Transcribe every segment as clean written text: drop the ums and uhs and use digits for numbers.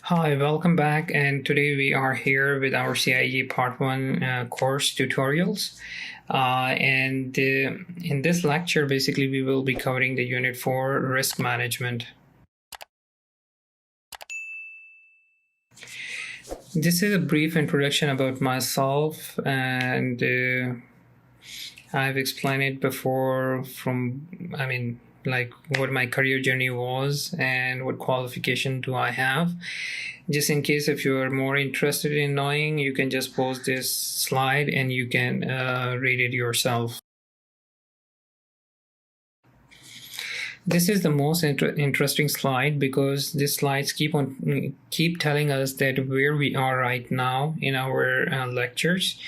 Hi, welcome back. And today we are here with our CIE Part 1 course tutorials. In this lecture, basically, we will be covering the Unit 4 Risk Management. This is a brief introduction about myself, and I've explained it before like what my career journey was and what qualification do I have. Just in case if you are more interested in knowing, you can just pause this slide and you can read it yourself. This is the most interesting slide because these slides keep telling us that where we are right now in our lectures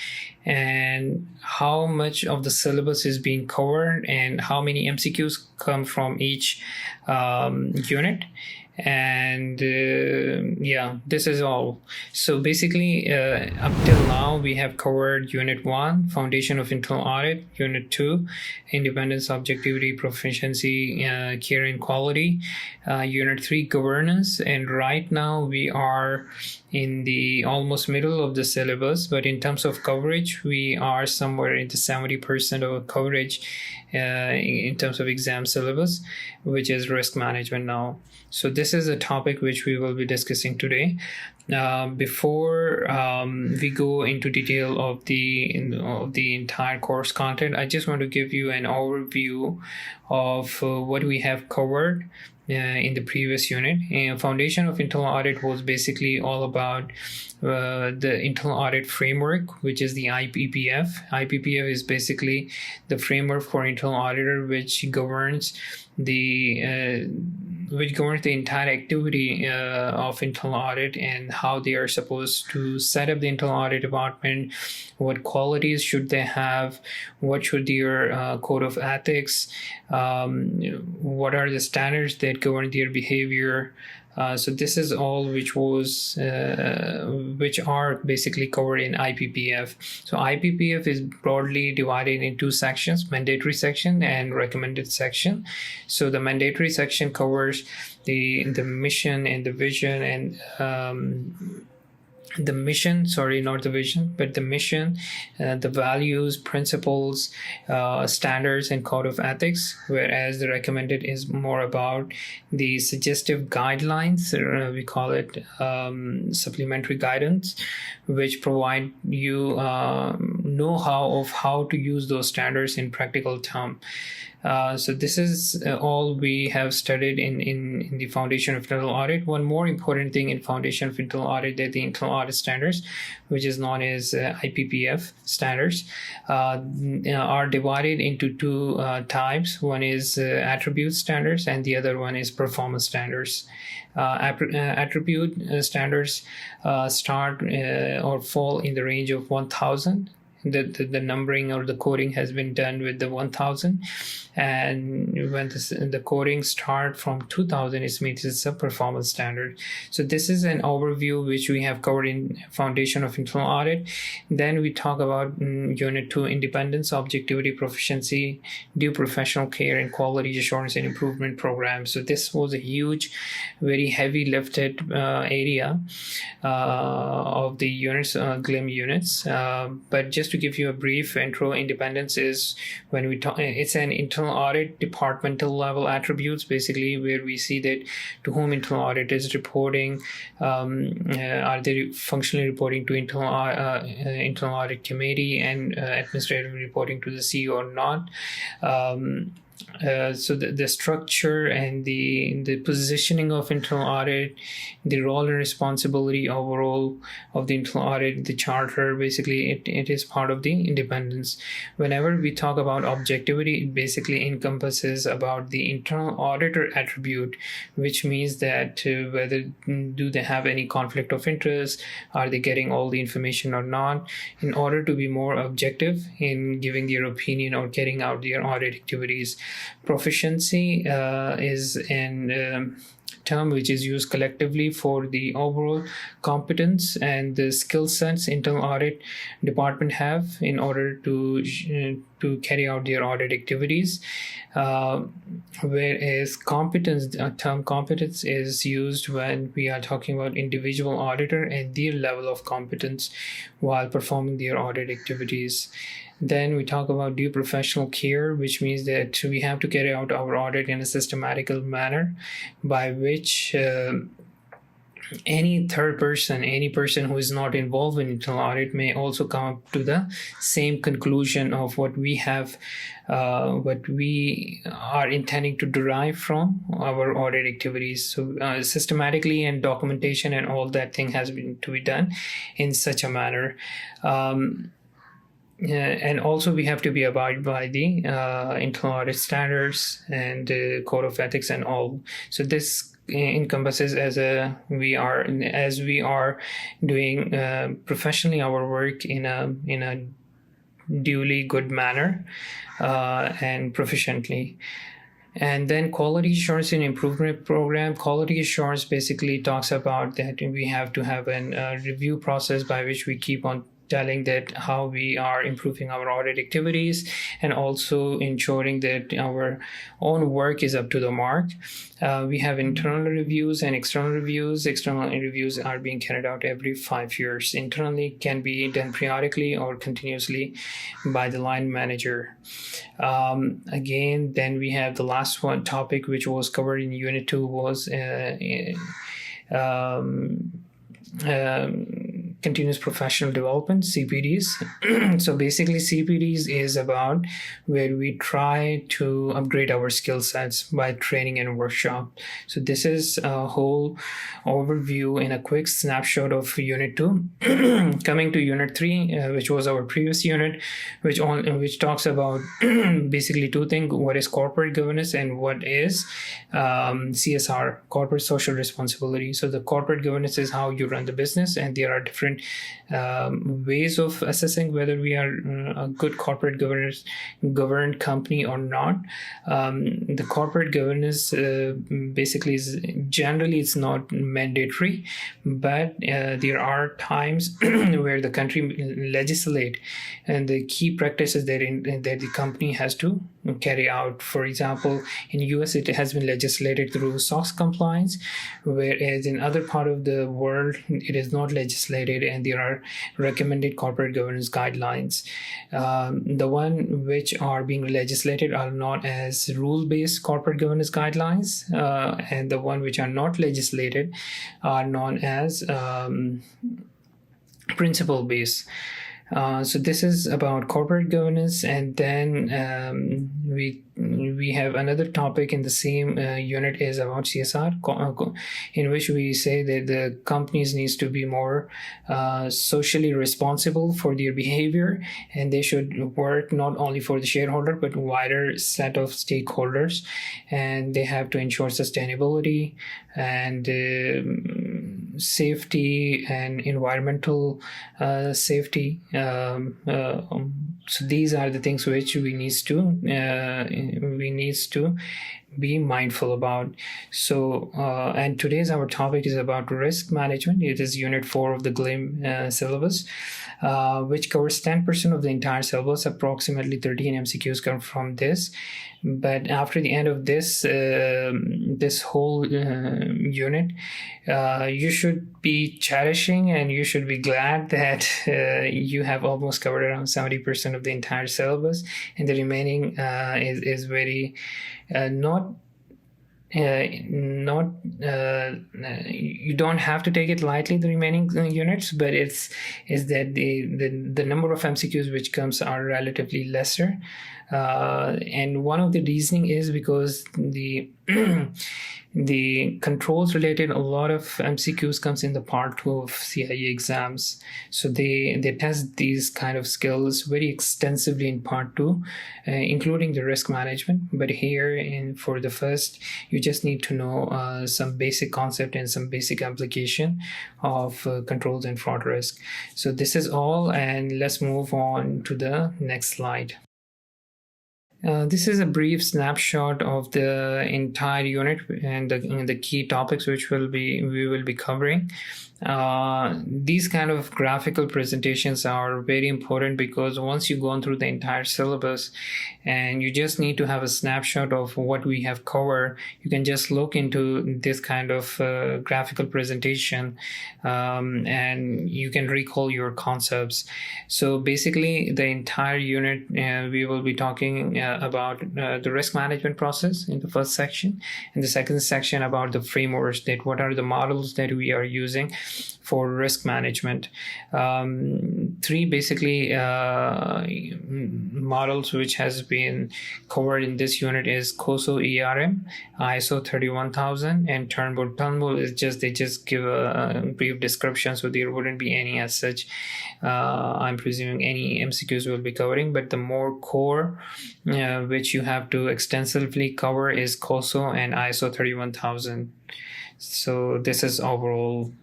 and how much of the syllabus is being covered and how many MCQs come from each unit. And this is all. So basically up till now we have covered Unit 1, Foundation of Internal Audit, Unit 2, Independence, Objectivity, Proficiency, Care and Quality, Unit 3, Governance, and right now we are in the almost middle of the syllabus, but in terms of coverage we are somewhere in the 70% of coverage in terms of exam syllabus, which is risk management now. So this is a topic which we will be discussing today. Before we go into detail of the entire course content, I just want to give you an overview of what we have covered in the previous unit. Foundation of Internal Audit was basically all about the internal audit framework, which is the IPPF. IPPF is basically the framework for internal auditor, which governs the entire activity of internal audit and how they are supposed to set up the internal audit department, what qualities should they have, what should their code of ethics, what are the standards that govern their behavior. So this is all which are basically covered in IPPF. So IPPF is broadly divided in two sections: mandatory section and recommended section. So the mandatory section covers the mission and the vision and the mission, not the vision, but the mission, the values, principles, standards, and code of ethics, whereas the recommended is more about the suggestive guidelines, we call it supplementary guidance, which provide you know-how of how to use those standards in practical term. So this is all we have studied in the Foundation of Internal Audit. One more important thing in Foundation of Internal Audit are the internal audit standards, which is known as IPPF standards, are divided into two types. One is attribute standards and the other one is performance standards. Attribute standards start or fall in the range of 1,000. The numbering or the coding has been done with the 1,000, and when the coding start from 2,000, it means it's a performance standard. So this is an overview which we have covered in Foundation of Internal Audit. Then we talk about Unit 2, Independence, Objectivity, Proficiency, Due Professional Care and Quality Assurance and Improvement Program. So this was a huge, very heavy lifted area of the units, GLIM units, but just to give you a brief intro, independence is when we talk, it's an internal audit departmental level attributes, basically, where we see that to whom internal audit is reporting, are they functionally reporting to internal audit committee and administrative reporting to the CEO or not. So the structure and the positioning of internal audit, the role and responsibility overall of the internal audit, the charter, basically it is part of the independence. Whenever we talk about objectivity, it basically encompasses about the internal auditor attribute, which means that whether do they have any conflict of interest, are they getting all the information or not, in order to be more objective in giving their opinion or carrying out their audit activities. Proficiency is an term which is used collectively for the overall competence and the skill sets internal audit department have in order to to carry out their audit activities. Whereas competence, term competence is used when we are talking about individual auditor and their level of competence while performing their audit activities. Then we talk about due professional care, which means that we have to carry out our audit in a systematical manner by which any third person, any person who is not involved in internal audit may also come up to the same conclusion of what we have, what we are intending to derive from our audit activities. So systematically, and documentation and all that thing has been to be done in such a manner. And also we have to be abide by the internal audit standards and code of ethics and all. So this encompasses as we are doing professionally our work in a duly good manner and proficiently. And then quality assurance and improvement program. Quality assurance basically talks about that we have to have a review process by which we keep on telling that how we are improving our audit activities and also ensuring that our own work is up to the mark. We have internal reviews and external reviews. External reviews are being carried out every 5 years. Internally can be done periodically or continuously by the line manager. Again, then we have the last one topic which was covered in Unit 2 was continuous professional development, CPDs. So basically CPDs is about where we try to upgrade our skill sets by training and workshop. So this is a whole overview in a quick snapshot of Unit 2. Coming to Unit 3, which was our previous unit, which talks about basically two things: what is corporate governance and what is CSR, corporate social responsibility. So the corporate governance is how you run the business, and there are different ways of assessing whether we are a good corporate governed company or not. The corporate governance basically is generally it's not mandatory, but there are times where the country legislate and the key practices that the company has to carry out. For example, in US it has been legislated through SOX compliance, whereas in other part of the world it is not legislated, and there are recommended corporate governance guidelines. The one which are being legislated are known as rule-based corporate governance guidelines, and the one which are not legislated are known as principle-based. So this is about corporate governance, and then we have another topic in the same unit is about CSR, in which we say that the companies needs to be more socially responsible for their behavior, and they should work not only for the shareholder but wider set of stakeholders, and they have to ensure sustainability and safety and environmental safety. So these are the things which we need to be mindful about. So and today's our topic is about risk management. It is Unit 4 of the GLIM syllabus, which covers 10% of the entire syllabus. Approximately 13 MCQs come from this. But after the end of this whole unit, you should be cherishing and you should be glad that you have almost covered around 70% of the entire syllabus, and the remaining is very you don't have to take it lightly, the remaining units, but is that the number of MCQs which comes are relatively lesser, and one of the reasoning is because the controls related, a lot of MCQs comes in the part 2 of CIE exams. So they test these kind of skills very extensively in part 2, including the risk management. But here for the first, you just need to know some basic concept and some basic application of controls and fraud risk. So this is all, and let's move on to the next slide. This is a brief snapshot of the entire unit and the key topics which we will be covering. These kind of graphical presentations are very important because once you've gone through the entire syllabus and you just need to have a snapshot of what we have covered, you can just look into this kind of graphical presentation and you can recall your concepts. So basically the entire unit we will be talking about the risk management process in the first section, and the second section about the frameworks, that what are the models that we are using for risk management. Three basically models which has been covered in this unit is COSO ERM, ISO 31000, and Turnbull. Turnbull is they just give a brief description, so there wouldn't be any as such. I'm presuming any MCQs will be covering, but the more core which you have to extensively cover is COSO and ISO 31000. So this is overall.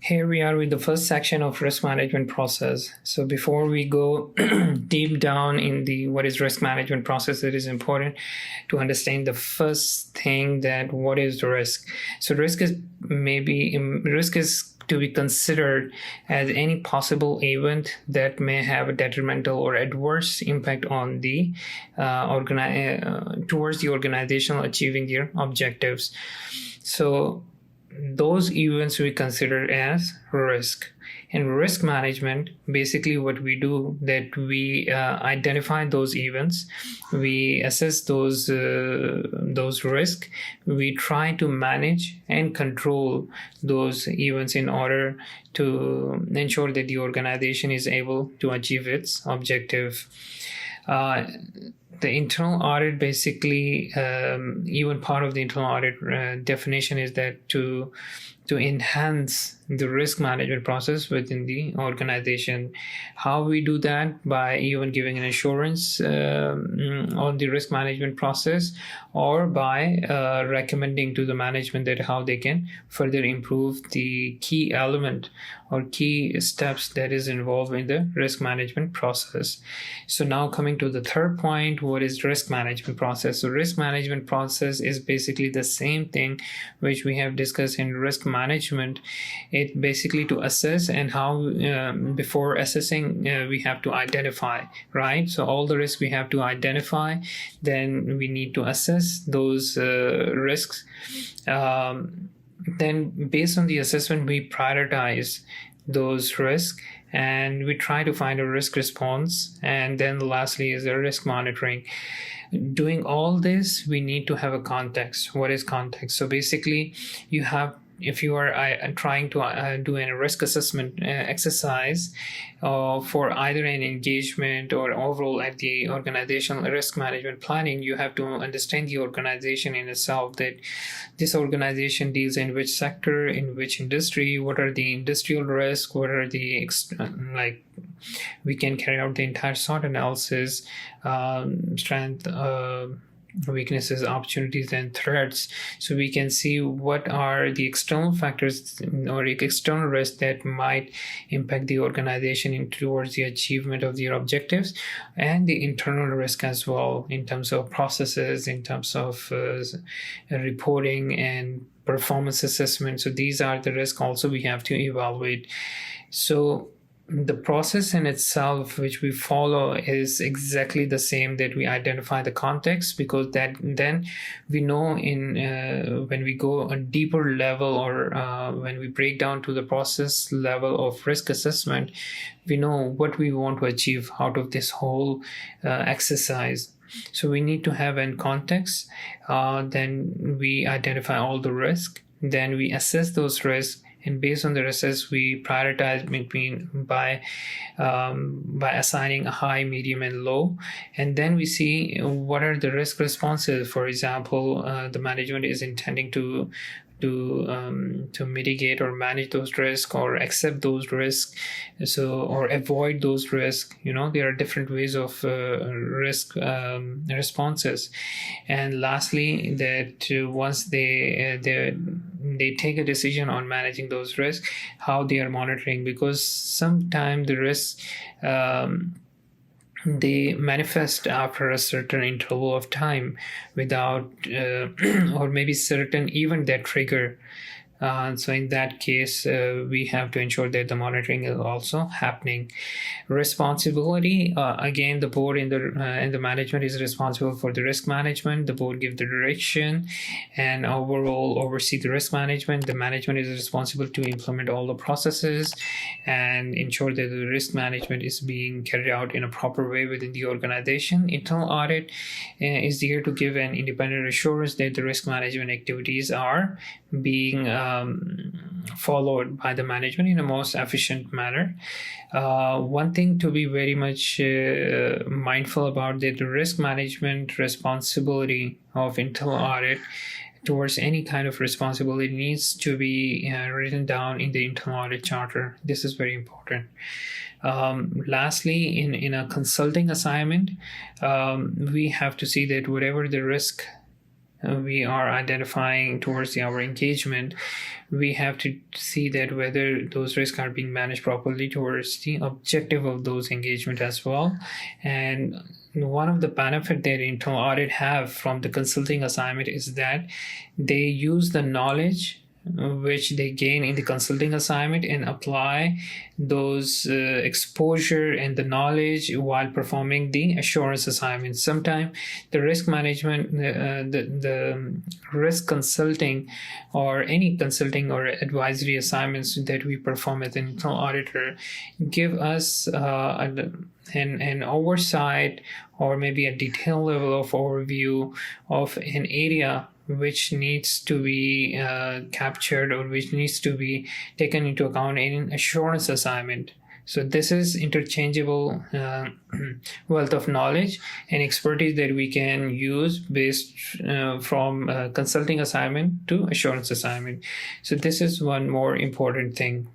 Here we are with the first section of risk management process. So before we go deep down in the what is risk management process, it is important to understand the first thing, that what is risk. So risk is to be considered as any possible event that may have a detrimental or adverse impact on the towards the organizational achieving their objectives. So those events we consider as risk. In risk management, basically what we do, that we identify those events, we assess those risks, we try to manage and control those events in order to ensure that the organization is able to achieve its objective. The internal audit, basically, even part of the internal audit definition is that to enhance the risk management process within the organization. How we do that? By even giving an assurance on the risk management process, or by recommending to the management that how they can further improve the key element or key steps that is involved in the risk management process. So now coming to the third point, what is risk management process? So risk management process is basically the same thing which we have discussed in risk management. It basically to assess, and how before assessing we have to identify, right? So all the risks we have to identify, then we need to assess those risks. Then based on the assessment, we prioritize those risks and we try to find a risk response. And then lastly is the risk monitoring. Doing all this, we need to have a context. What is context? So basically you have, if you are trying to do a risk assessment exercise for either an engagement or overall at the organizational risk management planning, you have to understand the organization in itself, that this organization deals in which sector, in which industry, what are the industrial risks, what are the we can carry out the entire SWOT analysis, strength, weaknesses, opportunities, and threats, so we can see what are the external factors or external risks that might impact the organization towards the achievement of their objectives, and the internal risk as well, in terms of processes, in terms of reporting and performance assessment. So these are the risks also we have to evaluate. So the process in itself which we follow is exactly the same, that we identify the context, because that then we know in when we go a deeper level, or when we break down to the process level of risk assessment, we know what we want to achieve out of this whole exercise. So we need to have a context, then we identify all the risk, then we assess those risks, and based on the risks, we prioritize by assigning a high, medium, and low. And then we see what are the risk responses. For example, the management is intending to mitigate or manage those risks, or accept those risks, or avoid those risks. There are different ways of risk responses. And lastly, that once they take a decision on managing those risks, how they are monitoring, because sometimes the risks they manifest after a certain interval of time without or maybe certain event that trigger. So in that case, we have to ensure that the monitoring is also happening. Responsibility, again, the board and the management is responsible for the risk management. The board gives the direction and overall oversee the risk management. The management is responsible to implement all the processes and ensure that the risk management is being carried out in a proper way within the organization. Internal audit is here to give an independent assurance that the risk management activities are being followed by the management in a most efficient manner. One thing to be very much mindful about that the risk management responsibility of internal audit towards any kind of responsibility needs to be written down in the internal audit charter. This is very important. Lastly, in a consulting assignment, we have to see that whatever the risk we are identifying towards our engagement, we have to see that whether those risks are being managed properly towards the objective of those engagement as well. And one of the benefits that internal audit have from the consulting assignment is that they use the knowledge which they gain in the consulting assignment and apply those exposure and the knowledge while performing the assurance assignment. Sometimes the risk management, the risk consulting or any consulting or advisory assignments that we perform as an internal auditor give us an oversight or maybe a detailed level of overview of an area which needs to be captured or which needs to be taken into account in assurance assignment. So this is interchangeable wealth of knowledge and expertise that we can use based from consulting assignment to assurance assignment. So this is one more important thing.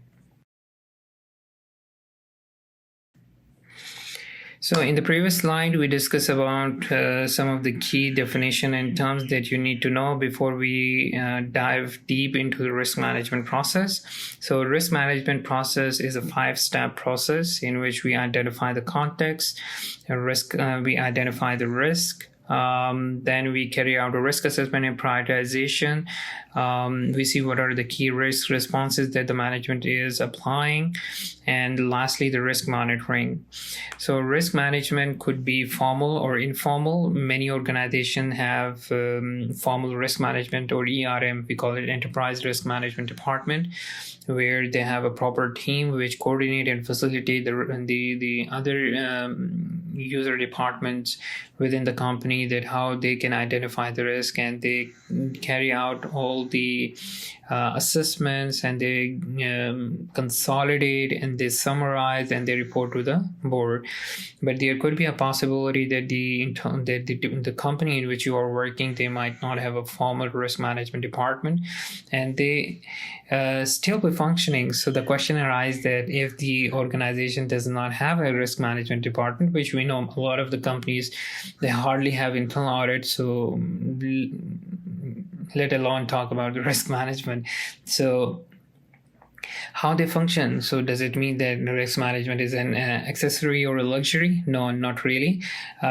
So in the previous slide, we discussed about some of the key definition and terms that you need to know before we dive deep into the risk management process. So risk management process is a 5-step process in which we identify the context, we identify the risk, then we carry out a risk assessment and prioritization. We see what are the key risk responses that the management is applying. And lastly, the risk monitoring. So risk management could be formal or informal. Many organizations have formal risk management or ERM. We call it Enterprise Risk Management Department, where they have a proper team which coordinate and facilitate the other user departments within the company, that how they can identify the risk, and they carry out all the assessments, and they consolidate and they summarize and they report to the board. But there could be a possibility that the company in which you are working, they might not have a formal risk management department, and they still be functioning. So the question arises that if the organization does not have a risk management department, which we know a lot of the companies, they hardly have internal audit, so let alone talk about the risk management. So how they function. So does it mean that risk management is an accessory or a luxury? No, not really.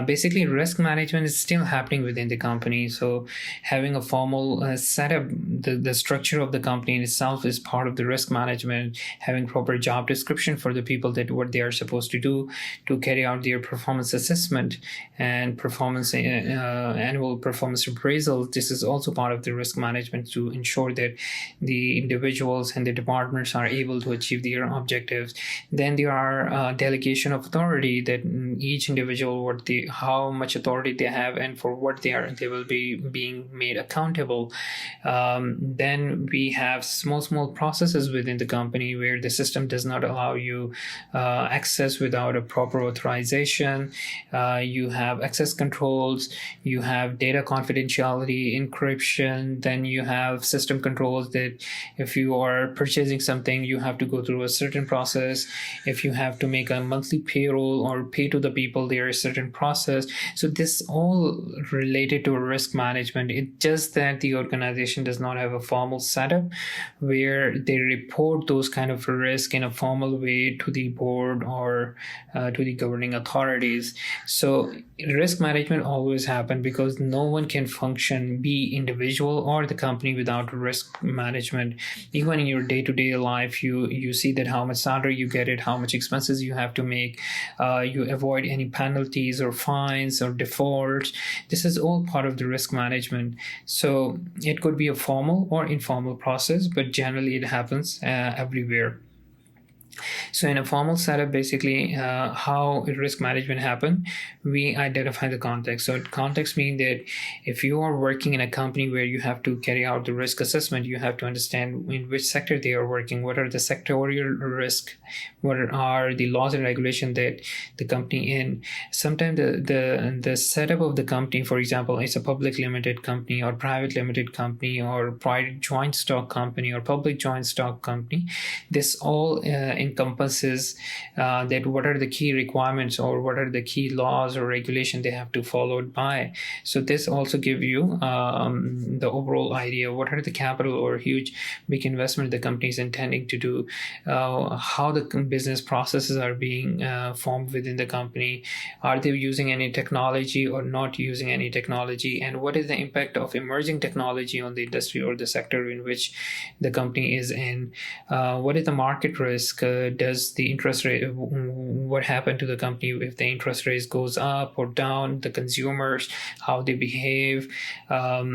Basically, risk management is still happening within the company. So having a formal setup, the structure of the company in itself is part of the risk management. Having proper job description for the people, that what they are supposed to do to carry out their performance assessment and performance annual performance appraisal. This is also part of the risk management to ensure that the individuals and the departments are able to achieve their objectives. Then there are delegation of authority, that each individual how much authority they have and for what they will be being made accountable. Then we have small processes within the company where the system does not allow you access without a proper authorization. You have access controls, you have data confidentiality, encryption, then you have system controls that if you are purchasing something, you have to go through a certain process. If you have to make a monthly payroll or pay to the people, there is a certain process. So this all related to risk management. It's just that the organization does not have a formal setup where they report those kind of risk in a formal way to the board or to the governing authorities. So risk management always happen because no one can function, be individual or the company, without risk management. Even in your day-to-day life, you see that how much salary you get, it how much expenses you have to make, you avoid any penalties or fines or defaults. This is all part of the risk management. So it could be a formal or informal process, but generally it happens everywhere. So in a formal setup, basically how risk management happen, we identify the context. So context means that if you are working in a company where you have to carry out the risk assessment, you have to understand in which sector they are working, what are the sectorial risk, what are the laws and regulation that the company in. Sometimes the setup of the company, for example, it's a public limited company or private limited company or private joint stock company or public joint stock company. This all encompasses that what are the key requirements or what are the key laws or regulation they have to follow by. So this also give you the overall idea what are the capital or huge big investment the company is intending to do, how the business processes are being formed within the company, are they using any technology or not using any technology, and what is the impact of emerging technology on the industry or the sector in which the company is in, what is the market risk, does the interest rate, what happened to the company if the interest rate goes up or down, the consumers, how they behave, how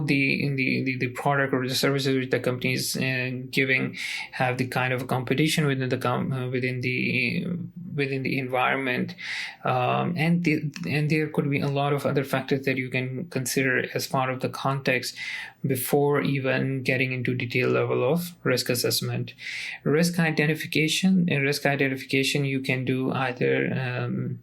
the product or the services which the company is giving have the kind of competition within the environment, and there could be a lot of other factors that you can consider as part of the context before even getting into detailed level of risk assessment. Risk identification you can do either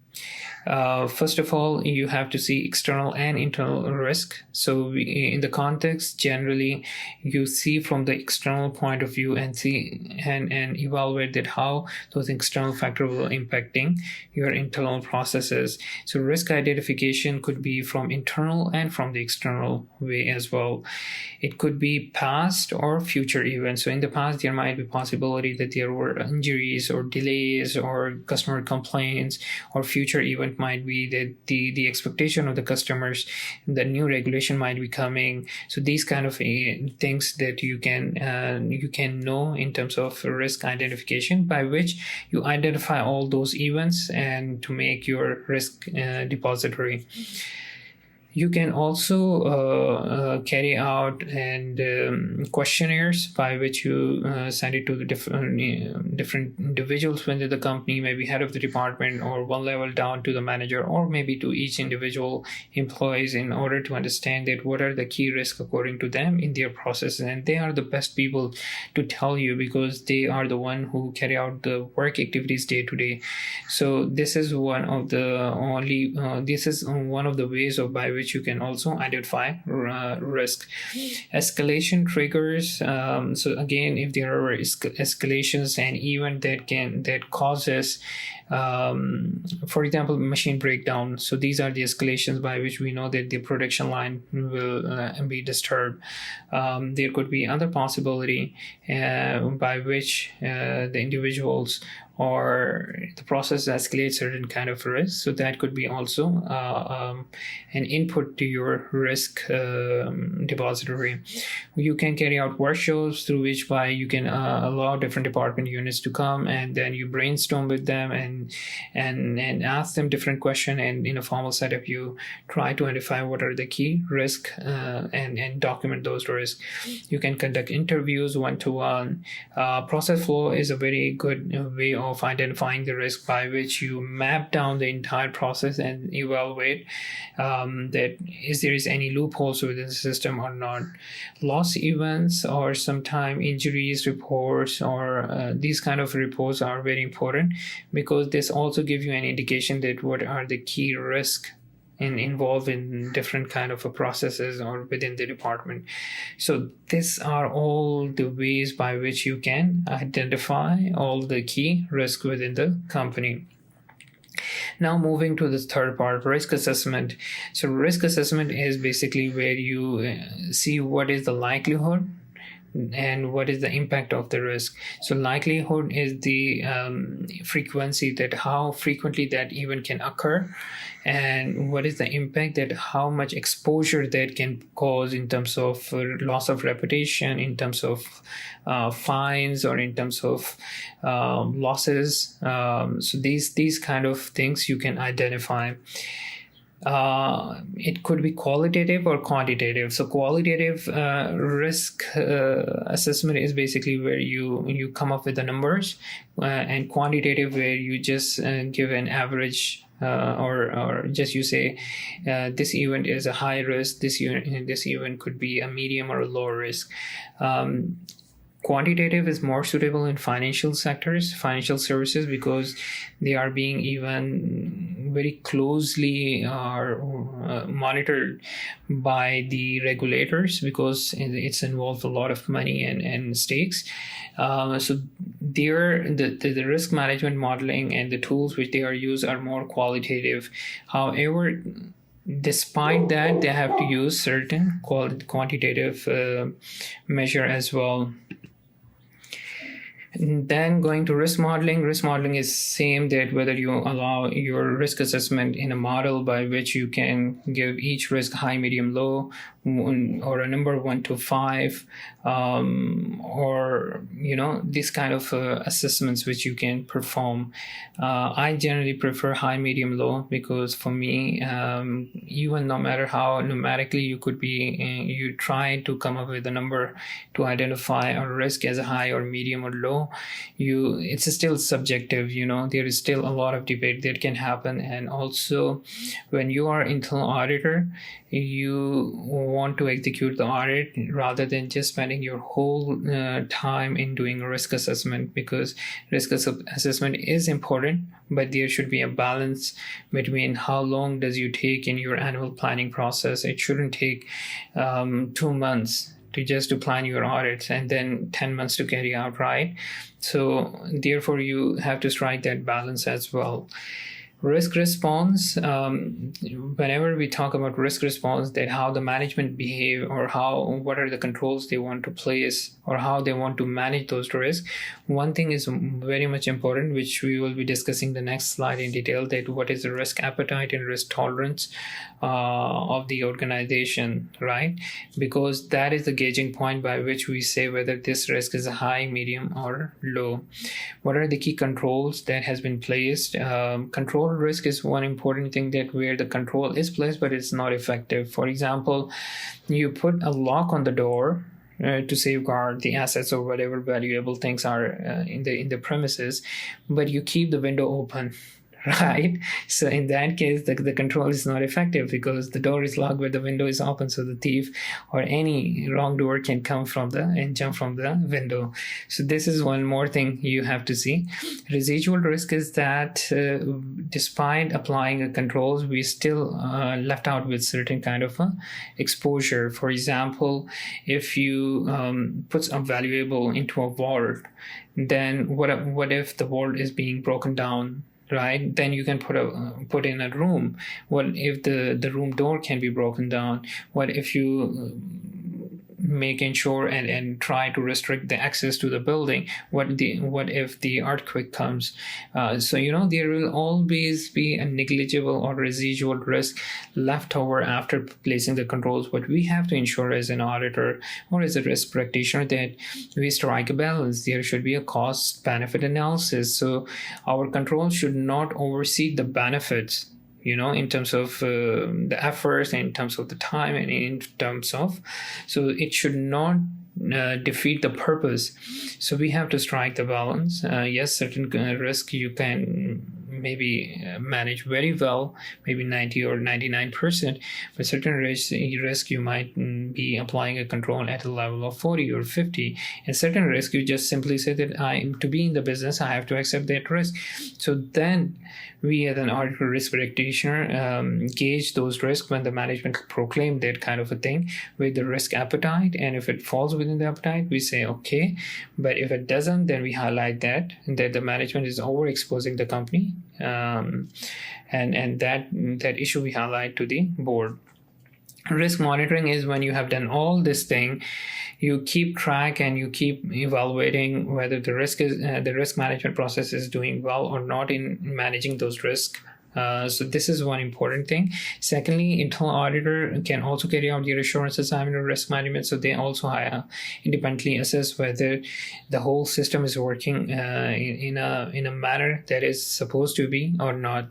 first of all, you have to see external and internal risk. So in the context, generally, you see from the external point of view and see and evaluate that how those external factors will impacting your internal processes. So risk identification could be from internal and from the external way as well. It could be past or future events. So in the past, there might be possibility that there were injuries or delays or customer complaints, or future event might be that the expectation of the customers, the new regulation might be coming. So these kind of things that you can know in terms of risk identification, by which you identify all those events and to make your risk depository. You can also carry out questionnaires by which you send it to the different individuals within the company, maybe head of the department or one level down to the manager, or maybe to each individual employees, in order to understand that what are the key risks according to them in their process. And they are the best people to tell you because they are the one who carry out the work activities day to day. So this is one of the ways of by which you can also identify risk. Escalation triggers. So again, if there are escalations and event that causes, for example, machine breakdown. So these are the escalations by which we know that the production line will be disturbed. There could be other possibility by which the individuals or the process escalates certain kind of risk. So that could be also an input to your risk depository. You can carry out workshops through which by you can allow different department units to come, and then you brainstorm with them and ask them different questions, and in a formal setup you try to identify what are the key risks and document those risks. You can conduct interviews one-to-one. Process flow is a very good way of identifying the risk, by which you map down the entire process and evaluate that is there is any loopholes within the system or not. Loss events or sometime injuries reports or these kind of reports are very important, because this also gives you an indication that what are the key risks involved in different kind of processes or within the department. So these are all the ways by which you can identify all the key risks within the company. Now moving to the third part, risk assessment. So risk assessment is basically where you see what is the likelihood and what is the impact of the risk. So likelihood is the frequency, that how frequently that event can occur, and what is the impact, that how much exposure that can cause in terms of loss of reputation, in terms of fines, or in terms of losses. So these kind of things you can identify. It could be qualitative or quantitative. So qualitative risk assessment is basically where you come up with the numbers, and quantitative where you just give an average, or just you say this event is a high risk, this event could be a medium or a low risk. Quantitative is more suitable in financial sectors, financial services, because they are being even very closely monitored by the regulators, because it's involved a lot of money and stakes. So the risk management modeling and the tools which they are used are more qualitative. However, despite that, they have to use certain quantitative measure as well. And then going to risk modeling. Risk modeling is same, that whether you allow your risk assessment in a model by which you can give each risk high, medium, low, or a number 1 to 5, or these kind of assessments which you can perform. I generally prefer high, medium, low, because for me, even no matter how numerically you could be, you try to come up with a number to identify a risk as a high or medium or low, it's still subjective. There is still a lot of debate that can happen. And also, when you are internal auditor, you want to execute the audit rather than just spending your whole time in doing risk assessment, because risk assessment is important, but there should be a balance between how long does you take in your annual planning process. It shouldn't take 2 months to plan your audits and then 10 months to carry out, right? So therefore you have to strike that balance as well. Risk response, whenever we talk about risk response, that how the management behave, or what are the controls they want to place, or how they want to manage those risks. One thing is very much important, which we will be discussing the next slide in detail, that what is the risk appetite and risk tolerance of the organization, right? Because that is the gauging point by which we say whether this risk is high, medium, or low. What are the key controls that has been placed? Control risk is one important thing, that where the control is placed but it's not effective. For example, you put a lock on the door to safeguard the assets or whatever valuable things are in the premises, but you keep the window open, right? So in that case, the control is not effective, because the door is locked but the window is open, so the thief or any wrongdoer can come and jump from the window. So this is one more thing you have to see. Residual risk is that despite applying controls, we still left out with certain kind of exposure. For example, if you put a valuable into a vault, then what if the vault is being broken down, right? Then you can put in a room. What if the room door can be broken down? What if you making sure and try to restrict the access to the building? What if the earthquake comes? So there will always be a negligible or residual risk left over after placing the controls. What we have to ensure as an auditor or as a risk practitioner, that we strike a balance. There should be a cost benefit analysis. So our controls should not oversee the benefits, in terms of the efforts, in terms of the time, and in terms of, so it should not defeat the purpose. So we have to strike the balance. Yes, certain risk you can maybe manage very well, maybe 90 or 99%, but certain risk you might be applying a control at a level of 40 or 50. And certain risk you just simply say that to be in the business, I have to accept that risk. So then we as an auditor risk practitioner gauge those risks when the management proclaim that kind of a thing with the risk appetite, and if it falls within the appetite, we say okay. But if it doesn't, then we highlight that the management is overexposing the company, and that issue we highlight to the board. Risk monitoring is when you have done all this thing, you keep track and you keep evaluating whether the risk management process is doing well or not in managing those risks. So this is one important thing. Secondly, internal auditor can also carry out their assurance assignment or risk management. So they also independently assess whether the whole system is working in a manner that is supposed to be or not.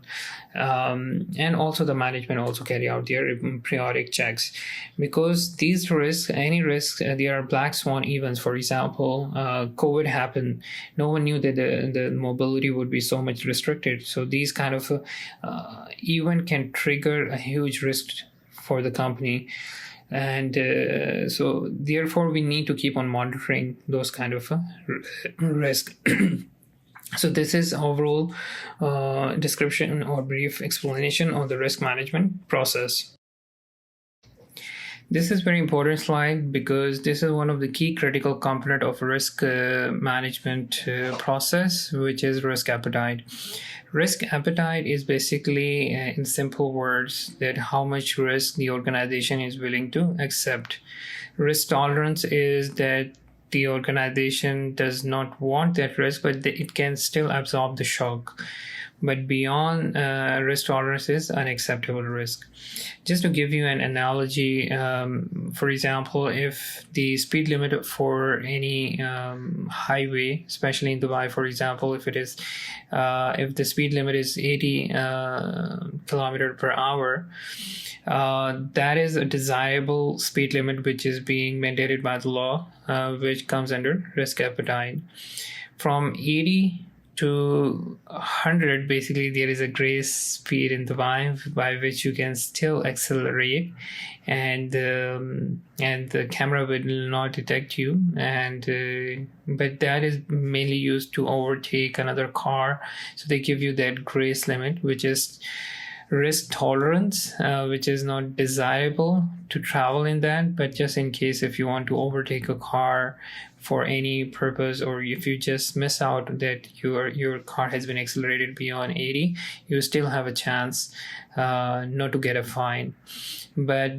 And also the management also carry out their periodic checks, because these risks, any risks, there are black swan events. For example, COVID happened. No one knew that the mobility would be so much restricted. So these kind of event can trigger a huge risk for the company, and so therefore we need to keep on monitoring those kind of risk. So this is overall description or brief explanation of the risk management process. This is very important slide because this is one of the key critical component of risk management process, which is risk appetite. Risk appetite is basically, in simple words, that how much risk the organization is willing to accept. Risk tolerance is that the organization does not want that risk, but it can still absorb the shock. But beyond risk tolerance is unacceptable risk. Just to give you an analogy, for example, if the speed limit for any highway, especially in Dubai, for example, if the speed limit is 80 kilometers per hour, that is a desirable speed limit which is being mandated by the law, which comes under risk appetite. From 80 to 100, basically there is a grace speed in Dubai by which you can still accelerate, and the camera will not detect you, but that is mainly used to overtake another car. So they give you that grace limit, which is risk tolerance, which is not desirable to travel in that, but just in case if you want to overtake a car for any purpose, or if you just miss out that your car has been accelerated beyond 80, you still have a chance not to get a fine. But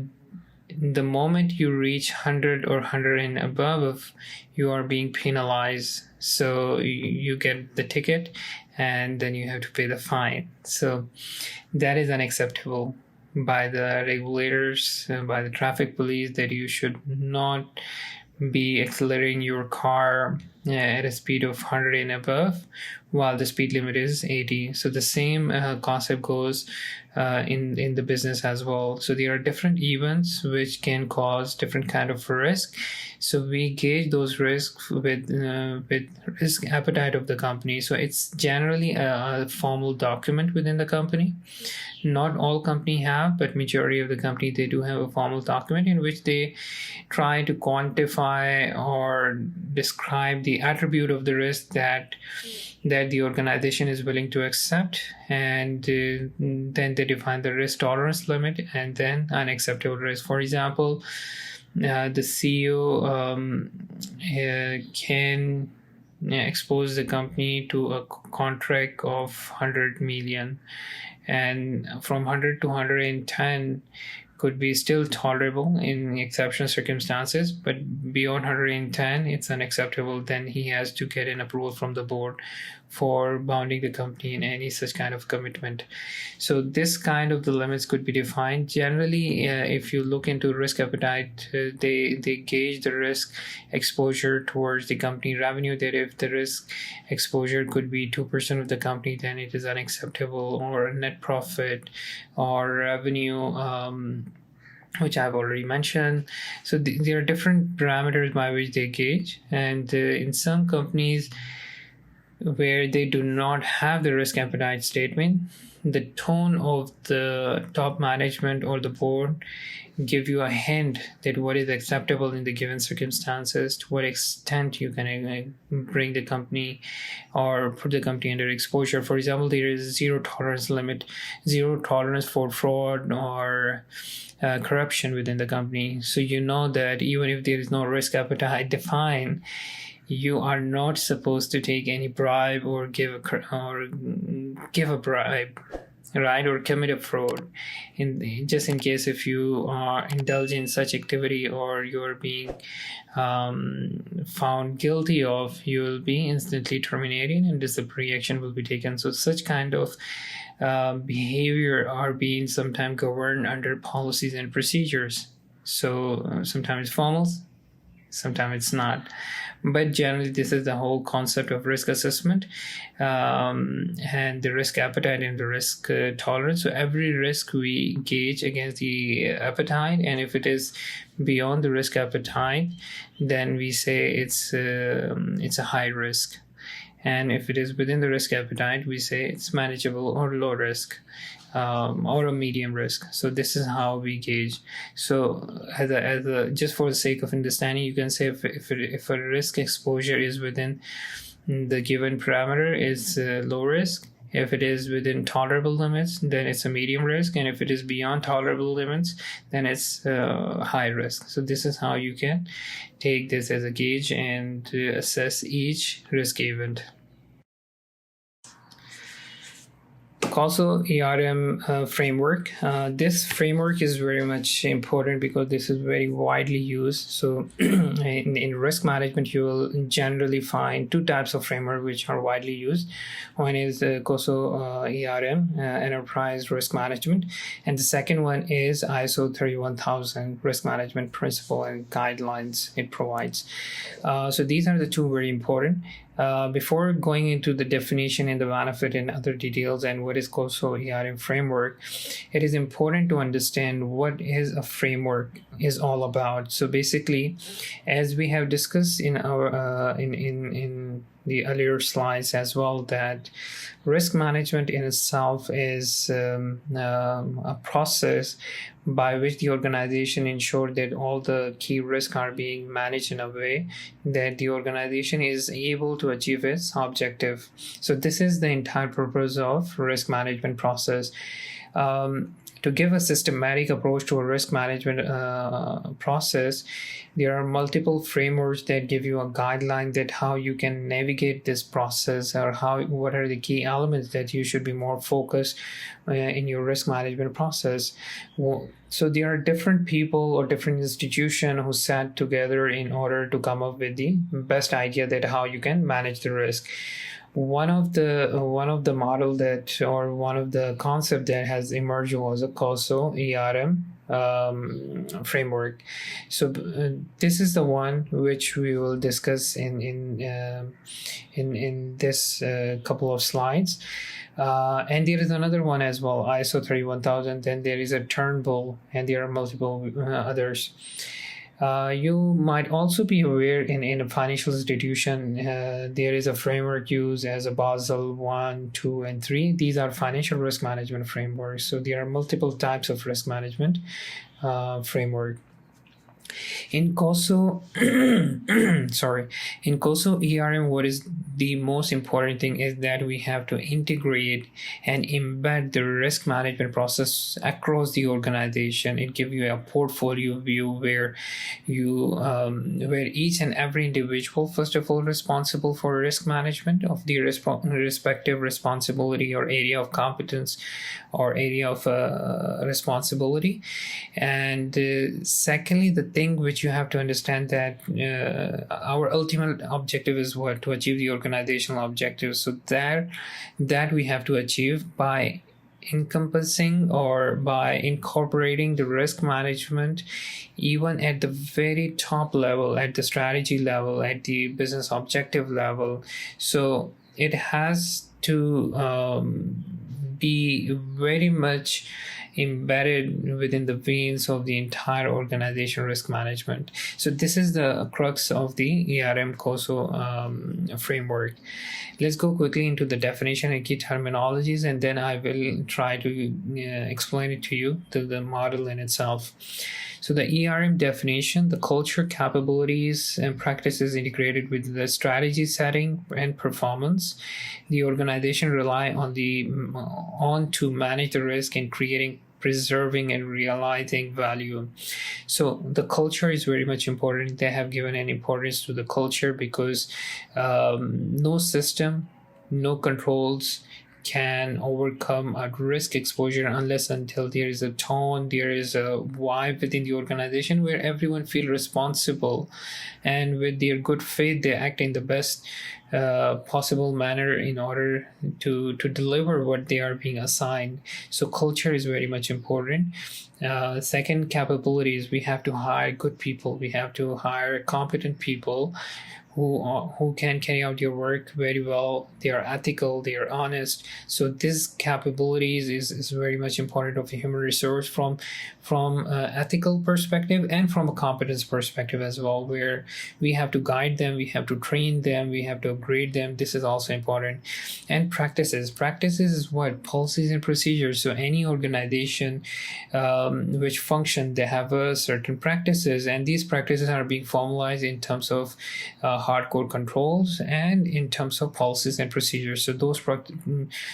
the moment you reach 100 or 100 and above, you are being penalized. So you get the ticket and then you have to pay the fine. So that is unacceptable by the regulators, by the traffic police, that you should not be accelerating your car at a speed of 100 and above while the speed limit is 80. So the same concept goes in the business as well. So there are different events which can cause different kind of risk. So we gauge those risks with risk appetite of the company. So it's generally a formal document within the company. Not all company have, but majority of the company, they do have a formal document in which they try to quantify or describe the attribute of the risk that the organization is willing to accept, and then they define the risk tolerance limit and then unacceptable risk. For example, the CEO can expose the company to a contract of 100 million, and from 100 to 110 could be still tolerable in exceptional circumstances, but beyond 110 it's unacceptable. Then he has to get an approval from the board for bounding the company in any such kind of commitment. So this kind of the limits could be defined. Generally, if you look into risk appetite, they gauge the risk exposure towards the company revenue, that if the risk exposure could be 2% of the company, then it is unacceptable, or net profit or revenue, which I've already mentioned. So there are different parameters by which they gauge, and in some companies where they do not have the risk appetite statement, the tone of the top management or the board give you a hint that what is acceptable in the given circumstances, to what extent you can bring the company or put the company under exposure. For example, there is zero tolerance limit, zero tolerance for fraud or corruption within the company. So you know that even if there is no risk appetite defined, you are not supposed to take any bribe or give a bribe, right, or commit a fraud. Just in case if you are indulging in such activity or you're being found guilty of, you will be instantly terminated and disciplinary action will be taken. So such kind of behavior are being sometimes governed under policies and procedures. So sometimes it's formal, sometimes it's not. But generally, this is the whole concept of risk assessment and the risk appetite and the risk tolerance. So every risk we gauge against the appetite, and if it is beyond the risk appetite, then we say it's a high risk. And if it is within the risk appetite, we say it's manageable or low risk. Or a medium risk. So this is how we gauge. So as a just for the sake of understanding, you can say if a risk exposure is within the given parameter, is low risk. If it is within tolerable limits, then it's a medium risk, and if it is beyond tolerable limits, then it's high risk. So this is how you can take this as a gauge and assess each risk event. COSO ERM framework. This framework is very much important because this is very widely used. So in risk management, you will generally find two types of framework which are widely used. One is COSO ERM, Enterprise Risk Management, and the second one is ISO 31000 Risk Management Principle and Guidelines it provides. So these are the two very important. Before going into the definition and the benefit and other details and what is COSO ERM framework, it is important to understand what is a framework is all about. So basically, as we have discussed in our in the earlier slides as well, that risk management in itself is a process by which the organization ensures that all the key risks are being managed in a way that the organization is able to achieve its objective. So this is the entire purpose of risk management process. To give a systematic approach to a risk management process, there are multiple frameworks that give you a guideline that how you can navigate this process, or what are the key elements that you should be more focused in your risk management process. So there are different people or different institutions who sat together in order to come up with the best idea that how you can manage the risk. One of the model that, or one of the concept that has emerged was a COSO ERM framework. So this is the one which we will discuss in this couple of slides. And there is another one as well, ISO 31000. Then there is a Turnbull, and there are multiple others. You might also be aware in a financial institution, there is a framework used as a Basel 1, 2, and 3. These are financial risk management frameworks. So there are multiple types of risk management framework. In COSO, in COSO ERM, what is the most important thing is that we have to integrate and embed the risk management process across the organization. It gives you a portfolio view where where each and every individual, first of all, responsible for risk management of the respective responsibility or area of competence or area of responsibility. And secondly, the thing which you have to understand that our ultimate objective is what? To achieve the organizational objectives. So that we have to achieve by encompassing or by incorporating the risk management even at the very top level, at the strategy level, at the business objective level. So it has to be very much embedded within the veins of the entire organization risk management. So this is the crux of the ERM COSO framework. Let's go quickly into the definition and key terminologies, and then I will try to explain it to you, to the model in itself. So the ERM definition: the culture, capabilities, and practices integrated with the strategy setting and performance. The organization rely on to manage the risk in creating, preserving, and realizing value. So the culture is very much important. They have given an importance to the culture because no system, no controls can overcome a risk exposure unless until there is a tone, there is a vibe within the organization where everyone feel responsible, and with their good faith they act in the best possible manner in order to deliver what they are being assigned. So culture is very much important. Second, capabilities. We have to hire good people. We have to hire competent people who can carry out your work very well. They are ethical, they are honest. So this capabilities is very much important of a human resource from ethical perspective and from a competence perspective as well, where we have to guide them, we have to train them, we have to upgrade them. This is also important. And practices is what? Policies and procedures. So any organization which function, they have certain practices, and these practices are being formalized in terms of hardcore controls and in terms of policies and procedures.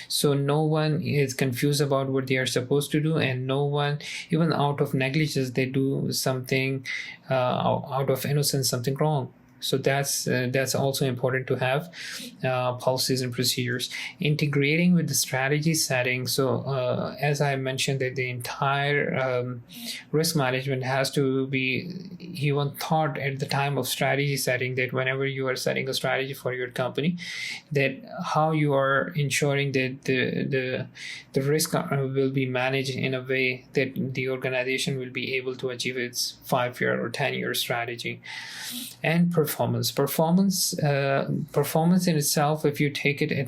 So no one is confused about what they are supposed to do, and no one, even out of negligence, they do something out of innocence, something wrong. So that's also important to have policies and procedures. Integrating with the strategy setting. So as I mentioned, that the entire risk management has to be even thought at the time of strategy setting, that whenever you are setting a strategy for your company, that how you are ensuring that the risk will be managed in a way that the organization will be able to achieve its 5-year or 10-year strategy. And performance in itself, if you take it at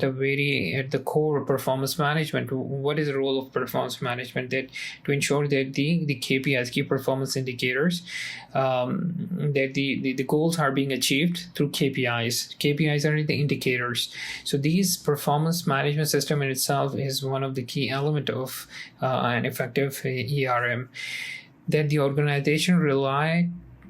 the core of performance management, what is the role of performance management? That to ensure that the KPIs, key performance indicators, that the goals are being achieved through KPIs are the indicators. So these performance management system in itself is one of the key element of an effective ERM, that the organization rely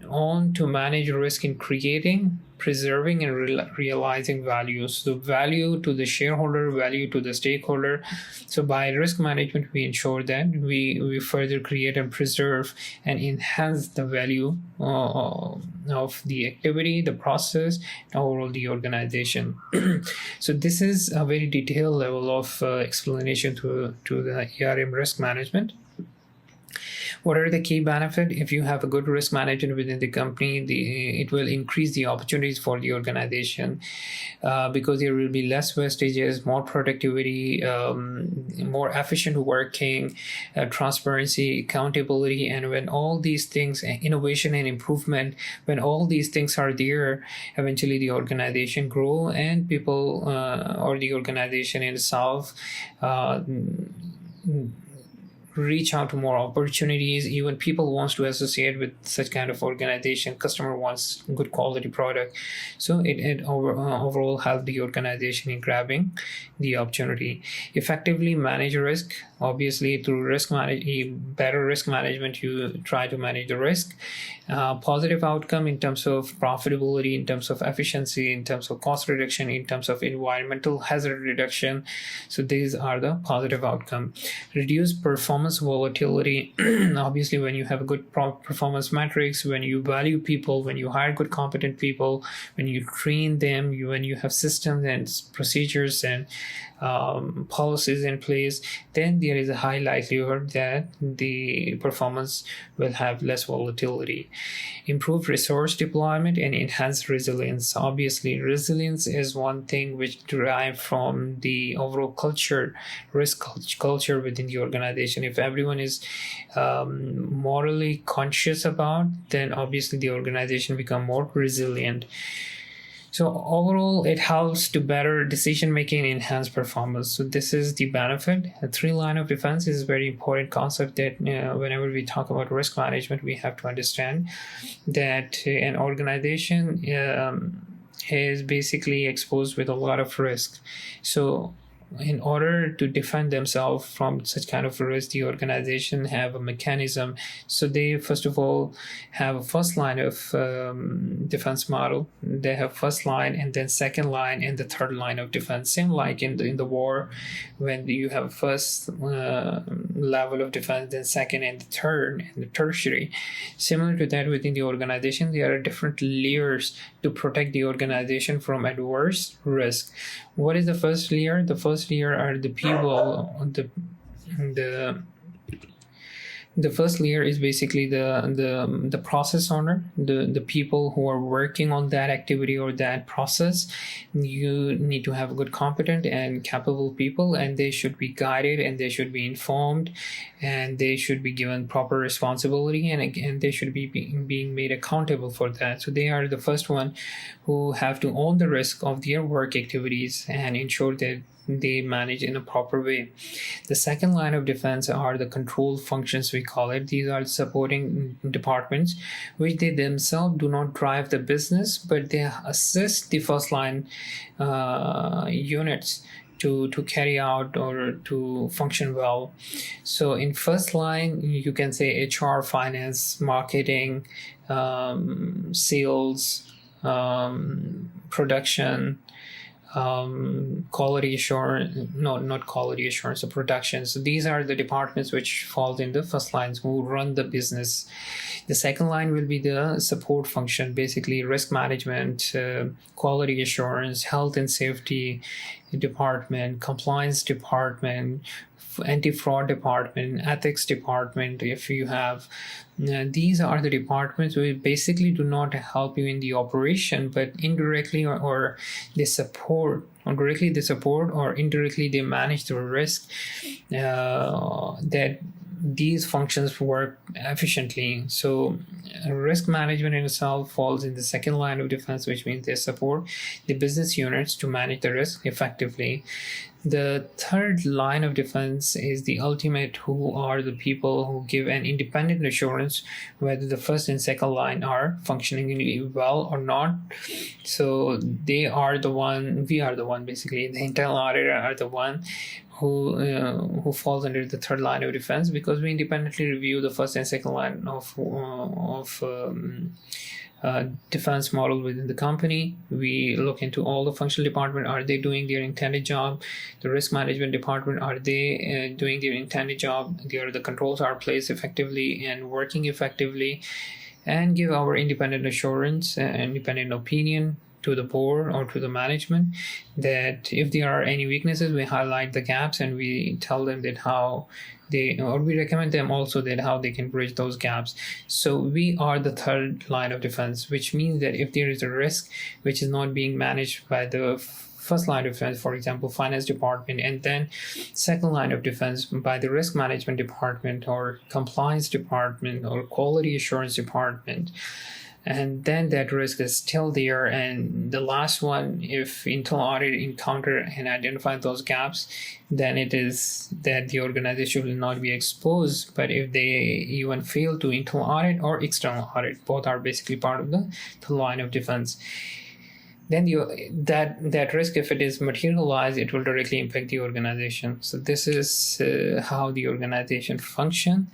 on to manage risk in creating, preserving, and realizing values. So value to the shareholder, value to the stakeholder. So by risk management, we ensure that we further create and preserve and enhance the value of the activity, the process, and overall the organization. So this is a very detailed level of explanation to the ERM risk management. What are the key benefits? If you have a good risk management within the company, it will increase the opportunities for the organization because there will be less wastages, more productivity, more efficient working, transparency, accountability. And when all these things, innovation and improvement, when all these things are there, eventually the organization grow, and people or the organization itself reach out to more opportunities. Even people wants to associate with such kind of organization. Customer wants good quality product. So it overall help the organization in grabbing the opportunity. Effectively manage risk. Obviously through better risk management, you try to manage the risk. Positive outcome in terms of profitability, in terms of efficiency, in terms of cost reduction, in terms of environmental hazard reduction. So these are the positive outcome. Reduce performance volatility. Obviously when you have a good performance metrics, when you value people, when you hire good competent people, when you train them, when you have systems and procedures and policies in place, then there is a high likelihood that the performance will have less volatility. Improve resource deployment and enhance resilience. Obviously resilience is one thing which derives from the overall culture, risk culture within the organization. If everyone is morally conscious about, then obviously the organization become more resilient. So overall, it helps to better decision making and enhance performance. So this is the benefit. A three line of defense is a very important concept that whenever we talk about risk management, we have to understand that an organization is basically exposed with a lot of risk. So in order to defend themselves from such kind of risk, the organization have a mechanism. So they first of all have a first line of defense model. They have first line and then second line and the third line of defense. Same like in the war, when you have first level of defense, then second and the third and the tertiary. Similar to that within the organization, there are different layers to protect the organization from adverse risk. What is the first layer? The first layer are the people. The first layer is basically the process owner, the people who are working on that activity or that process. You need to have good, competent, and capable people, and they should be guided, and they should be informed, and they should be given proper responsibility, and again, they should be being made accountable for that. So they are the first one who have to own the risk of their work activities and ensure that they manage in a proper way. The second line of defense are the control functions, we call it. These are supporting departments which they themselves do not drive the business, but they assist the first line units to carry out or to function well. So in first line, you can say HR, finance, marketing, sales, production, quality assurance, no, not quality assurance, so production. So these are the departments which fall in the first lines who run the business. The second line will be the support function, basically risk management, quality assurance, health and safety department, compliance department, anti-fraud department, ethics department. If you have these are the departments which basically do not help you in the operation, but indirectly or they support, or directly they support, or indirectly they manage the risk that these functions work efficiently. So risk management in itself falls in the second line of defense, which means they support the business units to manage the risk effectively. The third line of defense is the ultimate, who are the people who give an independent assurance whether the first and second line are functioning well or not. So they are the one, we are the one, basically the internal auditor are the one who falls under the third line of defense, because we independently review the first and second line of defense model within the company. We look into all the functional department, are they doing their intended job? The risk management department, are they doing their intended job? The controls are placed effectively and working effectively, and give our independent assurance and independent opinion to the board or to the management that if there are any weaknesses, we highlight the gaps and we tell them that how they, or we recommend them also that how they can bridge those gaps. So we are the third line of defense, which means that if there is a risk which is not being managed by the first line of defense, for example, finance department, and then second line of defense by the risk management department or compliance department or quality assurance department, and then that risk is still there. And the last one, if internal audit encounter and identify those gaps, then it is that the organization will not be exposed. But if they even fail to internal audit or external audit, both are basically part of the line of defense, then that risk, if it is materialized, it will directly impact the organization. So this is how the organization function.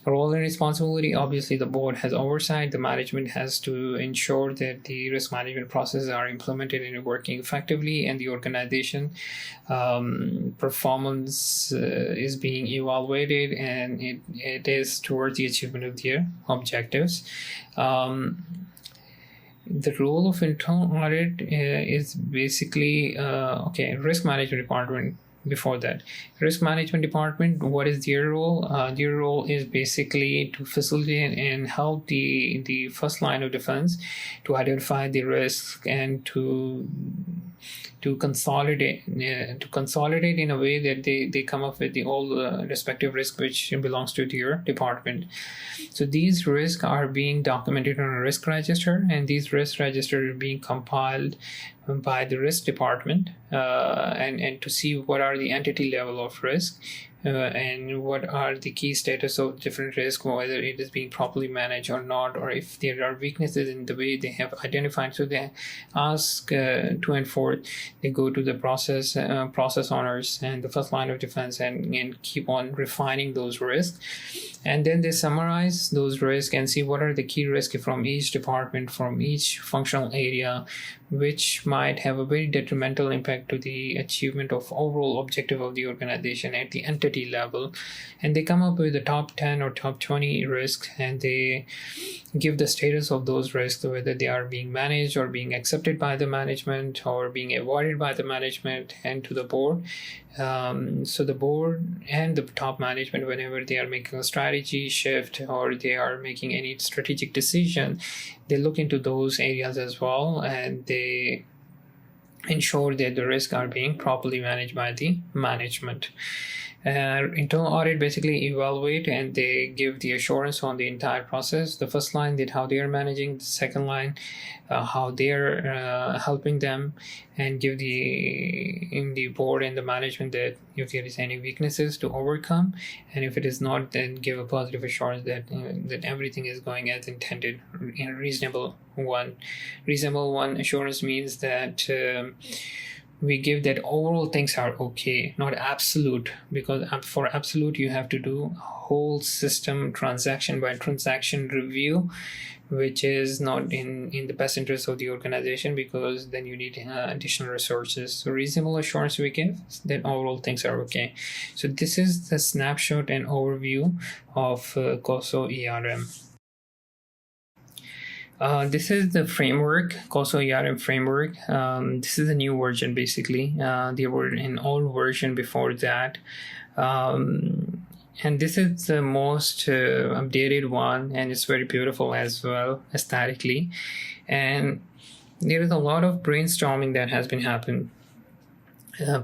Role and responsibility, obviously the board has oversight, the management has to ensure that the risk management processes are implemented and working effectively, and the organization performance is being evaluated, and it is towards the achievement of their objectives. The role of internal audit is basically risk management department before that. Risk management department, what is their role? Their role is basically to facilitate and help the first line of defense to identify the risk and to consolidate in a way that they come up with the all respective risk which belongs to their department. So these risks are being documented on a risk register, and these risk registers are being compiled by the risk department and to see what are the entity level of risk and what are the key status of different risks, whether it is being properly managed or not, or if there are weaknesses in the way they have identified. So they ask to and forth, they go to the process owners and the first line of defense and keep on refining those risks, and then they summarize those risks and see what are the key risks from each department, from each functional area, which might have a very detrimental impact to the achievement of overall objective of the organization at the entity level. And they come up with the top 10 or top 20 risks, and they give the status of those risks, whether they are being managed or being accepted by the management or being avoided by the management, and to the board. So the board and the top management, whenever they are making a strategy shift or they are making any strategic decision, they look into those areas as well, and they ensure that the risks are being properly managed by the management. Internal audit basically evaluate and they give the assurance on the entire process. The first line, that how they are managing; the second line, how they are helping them, and give the board and the management that if there is any weaknesses to overcome, and if it is not, then give a positive assurance that that everything is going as intended in a reasonable one. Reasonable one assurance means that we give that overall things are okay, not absolute, because for absolute you have to do whole system transaction by transaction review, which is not in the best interest of the organization, because then you need additional resources. So reasonable assurance we give that overall things are okay. So this is the snapshot and overview of COSO ERM. This is the framework, COSO ERM framework. This is a new version basically. There were an old version before that. And this is the most updated one, and it's very beautiful as well aesthetically. And there is a lot of brainstorming that has been happening.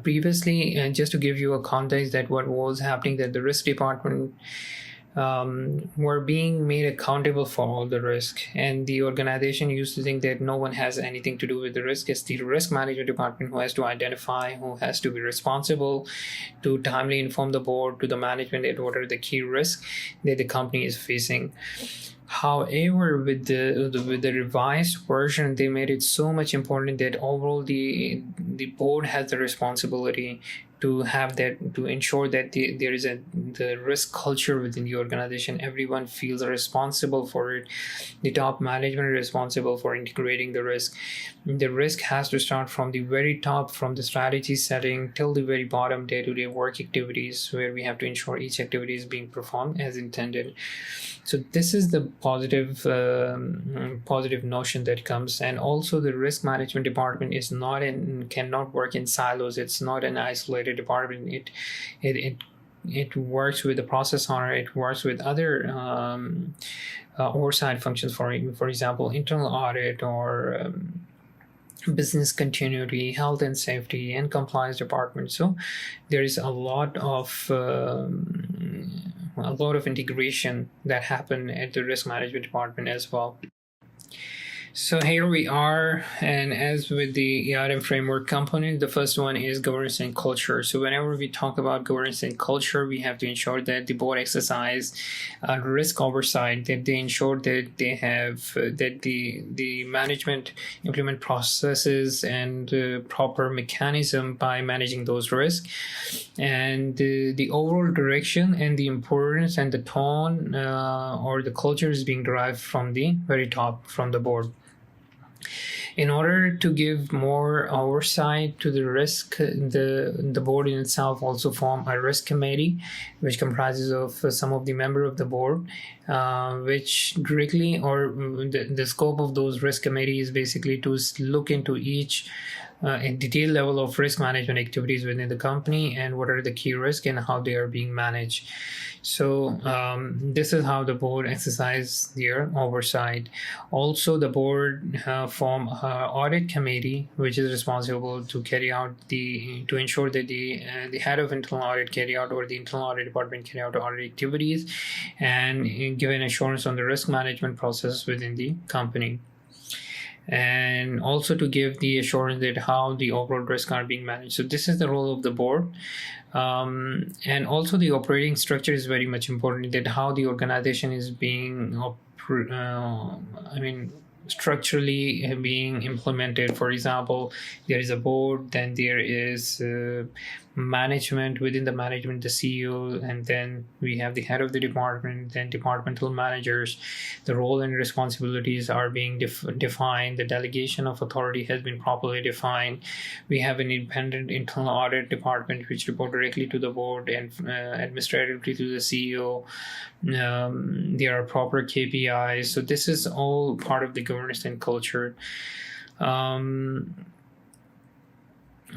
Previously, just to give you a context that what was happening, that the risk department were being made accountable for all the risk, and the organization used to think that no one has anything to do with the risk. It's the risk management department who has to identify, who has to be responsible to timely inform the board, to the management, that what are the key risks that the company is facing. However, with the revised version, they made it so much important that overall the board has the responsibility to have that, to ensure that there is the risk culture within the organization. Everyone feels responsible for it. The top management is responsible for integrating the risk. The risk has to start from the very top, from the strategy setting till the very bottom day-to-day work activities, where we have to ensure each activity is being performed as intended. So this is the positive notion that comes. And also the risk management department is cannot work in silos. It's not an isolated department. It works with the process owner. It works with other oversight functions, for example, internal audit or business continuity, health and safety, and compliance department. So there is a lot of integration that happen at the risk management department as well. So here we are, and as with the ERM framework component, the first one is governance and culture. So whenever we talk about governance and culture, we have to ensure that the board exercise risk oversight, that they ensure that they have that the management implement processes and proper mechanism by managing those risks, and the overall direction and the importance and the tone or the culture is being derived from the very top, from the board. In order to give more oversight to the risk, the board in itself also form a risk committee, which comprises of some of the members of the board, which directly, or the scope of those risk committee is basically to look into each a detailed level of risk management activities within the company and what are the key risks and how they are being managed. So this is how the board exercise their oversight. Also, the board form audit committee, which is responsible to to ensure that the head of internal audit carry out, or the internal audit department carry out audit activities and give an assurance on the risk management process within the company, and also to give the assurance that how the overall risks are being managed. So this is the role of the board. And also the operating structure is very much important, that how the organization is being structurally being implemented. For example, there is a board, then there is management. Within the management, the CEO, and then we have the head of the department, then departmental managers. The role and responsibilities are being defined. The delegation of authority has been properly defined. We have an independent internal audit department which report directly to the board and administratively to the CEO. There are proper KPIs. So this is all part of the governance and culture.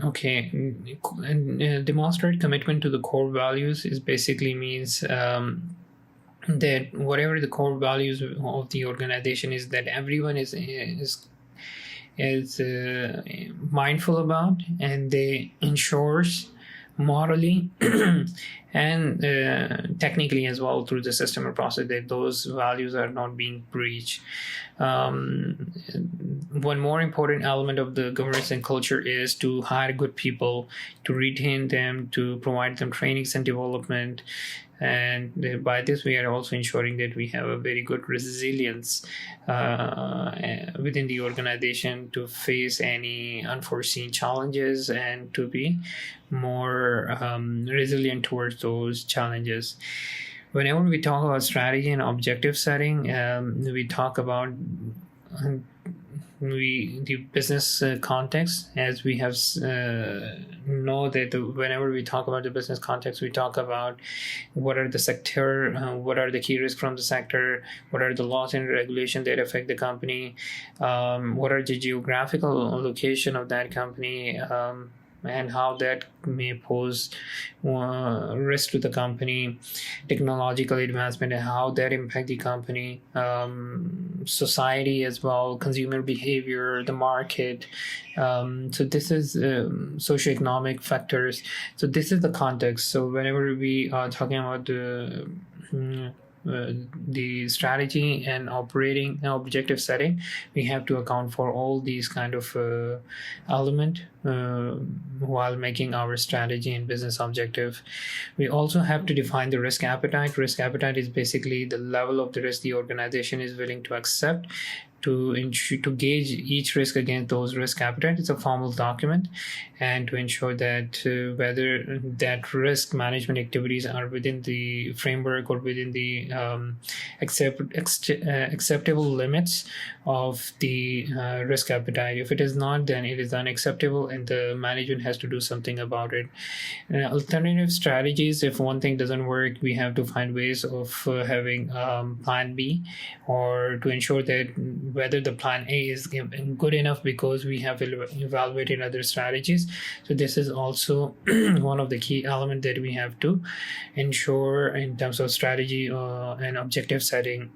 Okay, and demonstrate commitment to the core values is basically means that whatever the core values of the organization is, that everyone is mindful about, and they ensures morally and technically as well through the system or process that those values are not being breached. One more important element of the governance and culture is to hire good people, to retain them, to provide them trainings and development. And by this, we are also ensuring that we have a very good resilience within the organization to face any unforeseen challenges and to be more resilient towards those challenges. Whenever we talk about strategy and objective setting, we talk about the business context, as we have know that whenever we talk about the business context, we talk about what are the sector, what are the key risks from the sector, what are the laws and regulations that affect the company, what are the geographical location of that company, and how that may pose risk to the company, technological advancement and how that impact the company, society as well, consumer behavior, the market. So this is socioeconomic factors. So this is the context. So whenever we are talking about the strategy and operating and objective setting, we have to account for all these kind of element while making our strategy and business objective. We also have to define the risk appetite. Risk appetite is basically the level of the risk the organization is willing to accept, to gauge each risk against those risk appetite. It's a formal document, and to ensure that whether that risk management activities are within the framework or within the acceptable limits of the risk appetite. If it is not, then it is unacceptable and the management has to do something about it. Alternative strategies, if one thing doesn't work, we have to find ways of having plan B, or to ensure that whether the plan A is good enough because we have evaluated other strategies. So this is also one of the key elements that we have to ensure in terms of strategy and objective setting.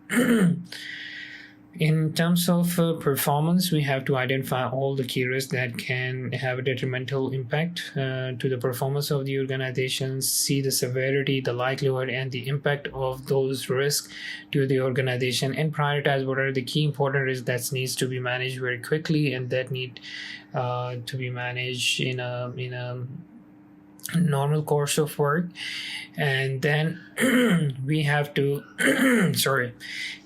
In terms of performance, we have to identify all the key risks that can have a detrimental impact to the performance of the organization, see the severity, the likelihood, and the impact of those risks to the organization, and prioritize what are the key important risks that needs to be managed very quickly and that need to be managed in a normal course of work. And then we have to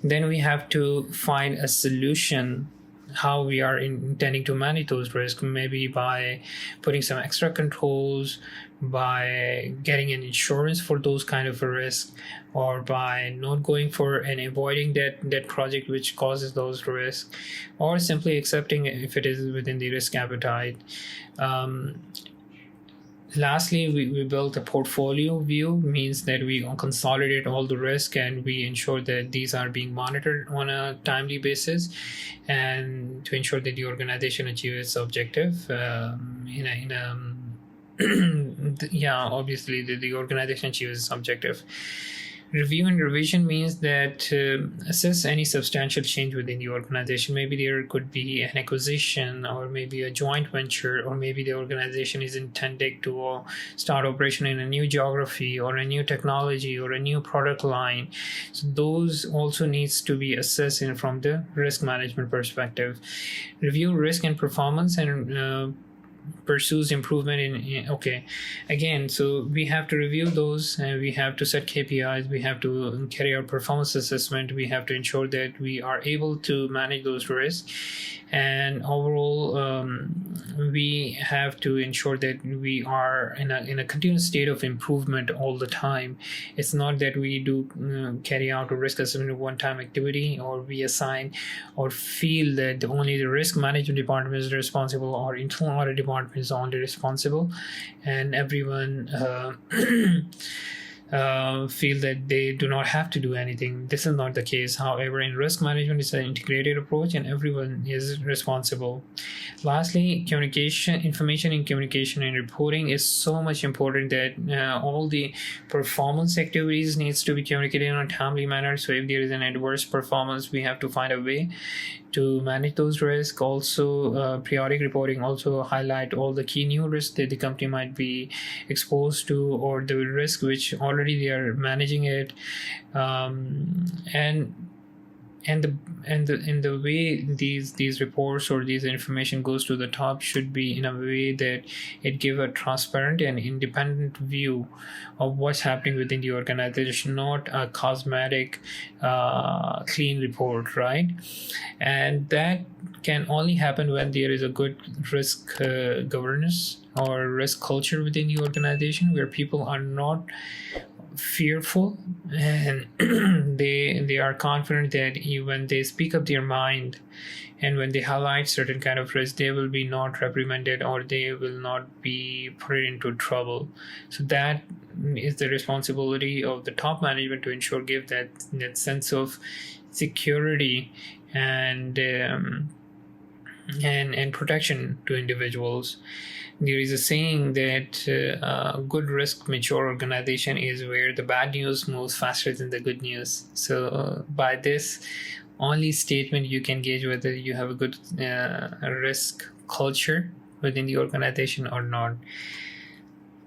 then we have to find a solution how we are intending to manage those risks, maybe by putting some extra controls, by getting an insurance for those kind of a risk, or by not going for and avoiding that project which causes those risks, or simply accepting it if it is within the risk appetite. Lastly, we built a portfolio view, means that we consolidate all the risk and we ensure that these are being monitored on a timely basis, and to ensure that the organization achieves its objective yeah, obviously the organization achieves its objective. Review and revision means that assess any substantial change within the organization. Maybe there could be an acquisition, or maybe a joint venture, or maybe the organization is intended to start operation in a new geography, or a new technology, or a new product line. So those also needs to be assessed from the risk management perspective. Review risk and performance, and pursues improvement in okay, again, so we have to review those, and we have to set KPIs, we have to carry out performance assessment, we have to ensure that we are able to manage those risks, and overall we have to ensure that we are in a continuous state of improvement all the time. It's not that we do carry out a risk assessment one-time activity, or we assign or feel that only the risk management department is responsible, or internal audit department is only responsible, and everyone feel that they do not have to do anything. This is not the case. However, in risk management, it's an integrated approach and everyone is responsible. Lastly, communication, information in communication and reporting is so much important that all the performance activities needs to be communicated in a timely manner. So if there is an adverse performance, we have to find a way to manage those risks. Also, periodic reporting also highlight all the key new risks that the company might be exposed to, or the risk which already they are managing it, and the way these reports or these information goes to the top should be in a way that it give a transparent and independent view of what's happening within the organization, not a cosmetic clean report, right? And that can only happen when there is a good risk governance or risk culture within the organization, where people are not fearful, and they are confident that when they speak up their mind and when they highlight certain kind of risk, they will be not reprimanded, or they will not be put into trouble. So that is the responsibility of the top management to ensure, give that sense of security and protection to individuals. There is a saying that a good risk mature organization is where the bad news moves faster than the good news. So by this only statement, you can gauge whether you have a good risk culture within the organization or not.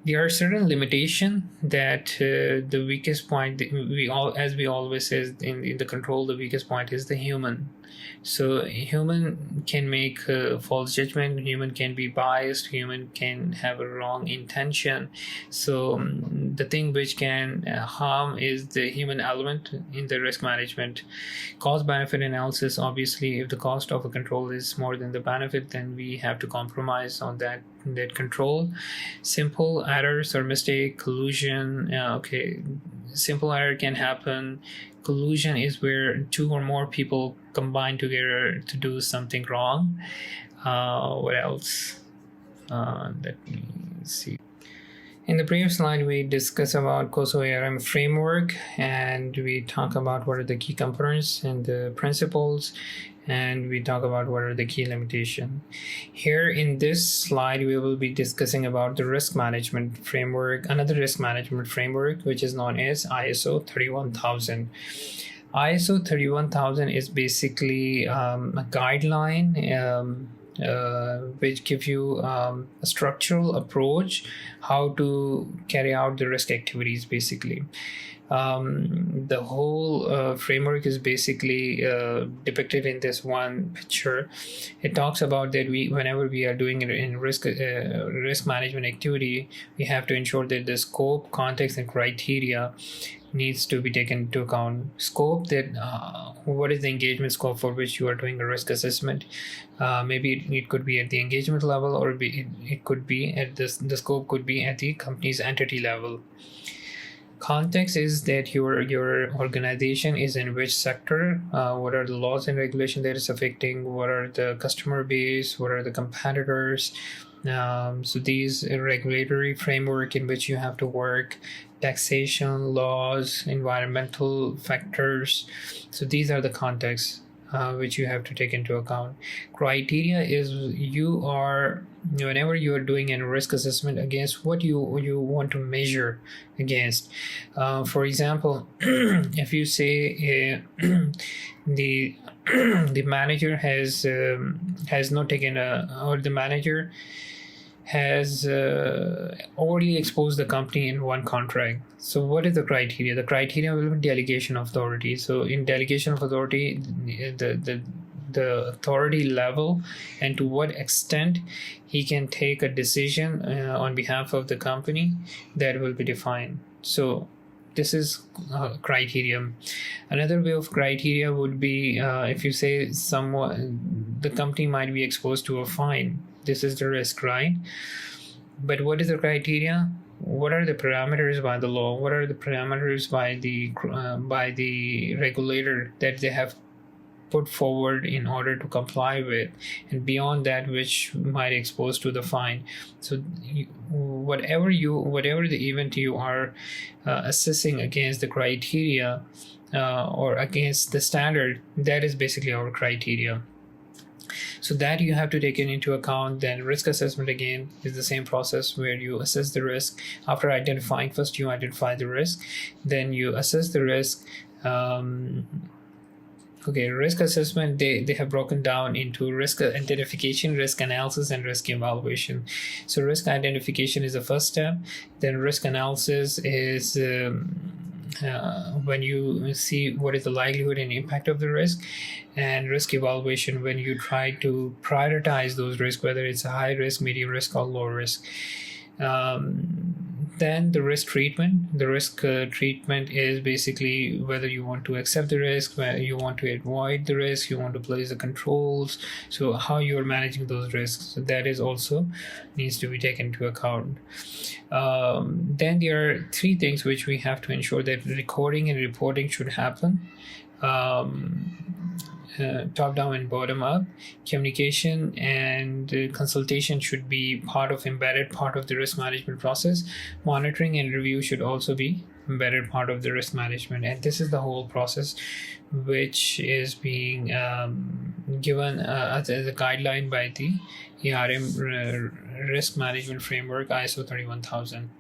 There are certain limitations that the weakest point, as we always say in the control, the weakest point is the human. So human can make false judgment, human can be biased, human can have a wrong intention. So the thing which can harm is the human element in the risk management. Cost benefit analysis, obviously if the cost of a control is more than the benefit, then we have to compromise on that control. Simple errors or mistake, collusion, simple error can happen. Collusion is where two or more people combine together to do something wrong. What else? Let me see. In the previous slide, we discussed about COSO ERM framework, and we talk about what are the key components and the principles, and we talk about what are the key limitations. Here in this slide, we will be discussing about the risk management framework, another risk management framework, which is known as ISO 31000. ISO 31000 is basically a guideline which give you a structural approach how to carry out the risk activities basically. The whole framework is basically depicted in this one picture. It talks about that whenever we are doing it in risk management activity, we have to ensure that the scope, context, and criteria needs to be taken into account. Scope, that what is the engagement scope for which you are doing a risk assessment. Maybe it could be at the engagement level, or it could be at the scope could be at the company's entity level. Context is that your organization is in which sector, what are the laws and regulations that is affecting, what are the customer base, what are the competitors, So these regulatory framework in which you have to work, taxation, laws, environmental factors. So these are the contexts which you have to take into account. Criteria is whenever you are doing a risk assessment against what you want to measure against. For example, if you say the the manager has not taken or the manager has already exposed the company in one contract. So what is the criteria? The criteria will be delegation of authority. So in delegation of authority, the authority level and to what extent he can take a decision on behalf of the company, that will be defined. So this is criteria. Another way of criteria would be if you say the company might be exposed to a fine. This is the risk, right? But what is the criteria? What are the parameters by the law? What are the parameters by the regulator that they have put forward in order to comply with, and beyond that, which might expose to the fine? So whatever the event you are assessing against the criteria or against the standard, that is basically our criteria. So that you have to take it into account. Then risk assessment again is the same process where you assess the risk. After identifying, first you identify the risk, then you assess the risk. Risk assessment, they have broken down into risk identification, risk analysis, and risk evaluation. So risk identification is the first step. Then risk analysis is when you see what is the likelihood and impact of the risk, and risk evaluation when you try to prioritize those risks, whether it's a high risk, medium risk, or low risk. Then the risk treatment. The risk treatment is basically whether you want to accept the risk, whether you want to avoid the risk, you want to place the controls. So how you are managing those risks. So that is also needs to be taken into account. Then there are three things which we have to ensure: that recording and reporting should happen. Top down and bottom up. Communication and consultation should be embedded part of the risk management process. Monitoring and review should also be embedded part of the risk management. And this is the whole process which is being given as a guideline by the ERM risk management framework, ISO 31000.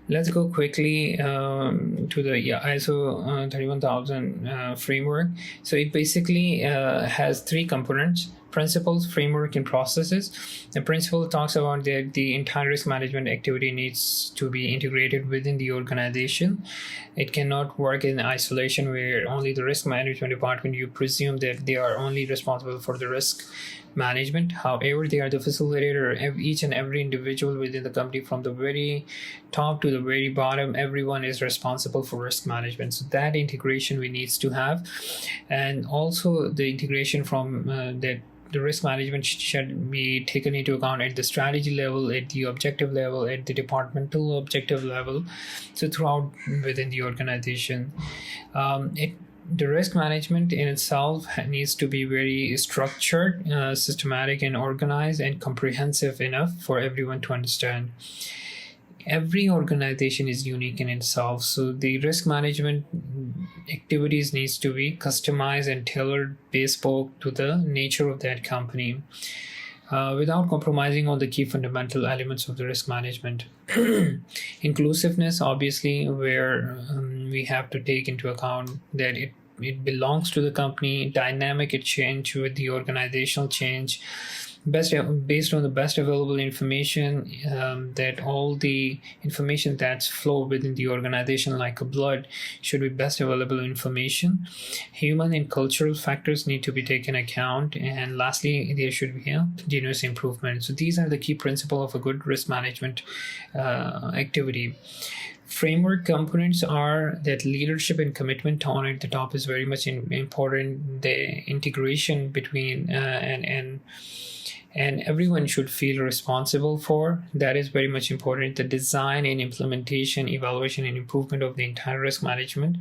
Let's go quickly to the ISO 31000 framework. So it basically has three components: principles, framework, and processes. The principle talks about that the entire risk management activity needs to be integrated within the organization. It cannot work in isolation where only the risk management department, you presume that they are only responsible for the risk management. However, they are the facilitator. Each and every individual within the company, from the very top to the very bottom, everyone is responsible for risk management. So that integration we needs to have, and also the integration from that the risk management should be taken into account at the strategy level, at the objective level, at the departmental objective level. So throughout within the organization, the risk management in itself needs to be very structured, systematic, and organized, and comprehensive enough for everyone to understand. Every organization is unique in itself, so the risk management activities needs to be customized and tailored bespoke to the nature of that company, without compromising on the key fundamental elements of the risk management. Inclusiveness, obviously, where we have to take into account that it belongs to the company. Dynamic, it change with the organizational change, based on the best available information, that all the information that's flow within the organization like a blood should be best available information. Human and cultural factors need to be taken account, and lastly there should be a continuous improvement. So these are the key principles of a good risk management activity. Framework components are that leadership and commitment tone at the top is very much important. The integration between and everyone should feel responsible for. That is very much important. The design and implementation, evaluation, and improvement of the entire risk management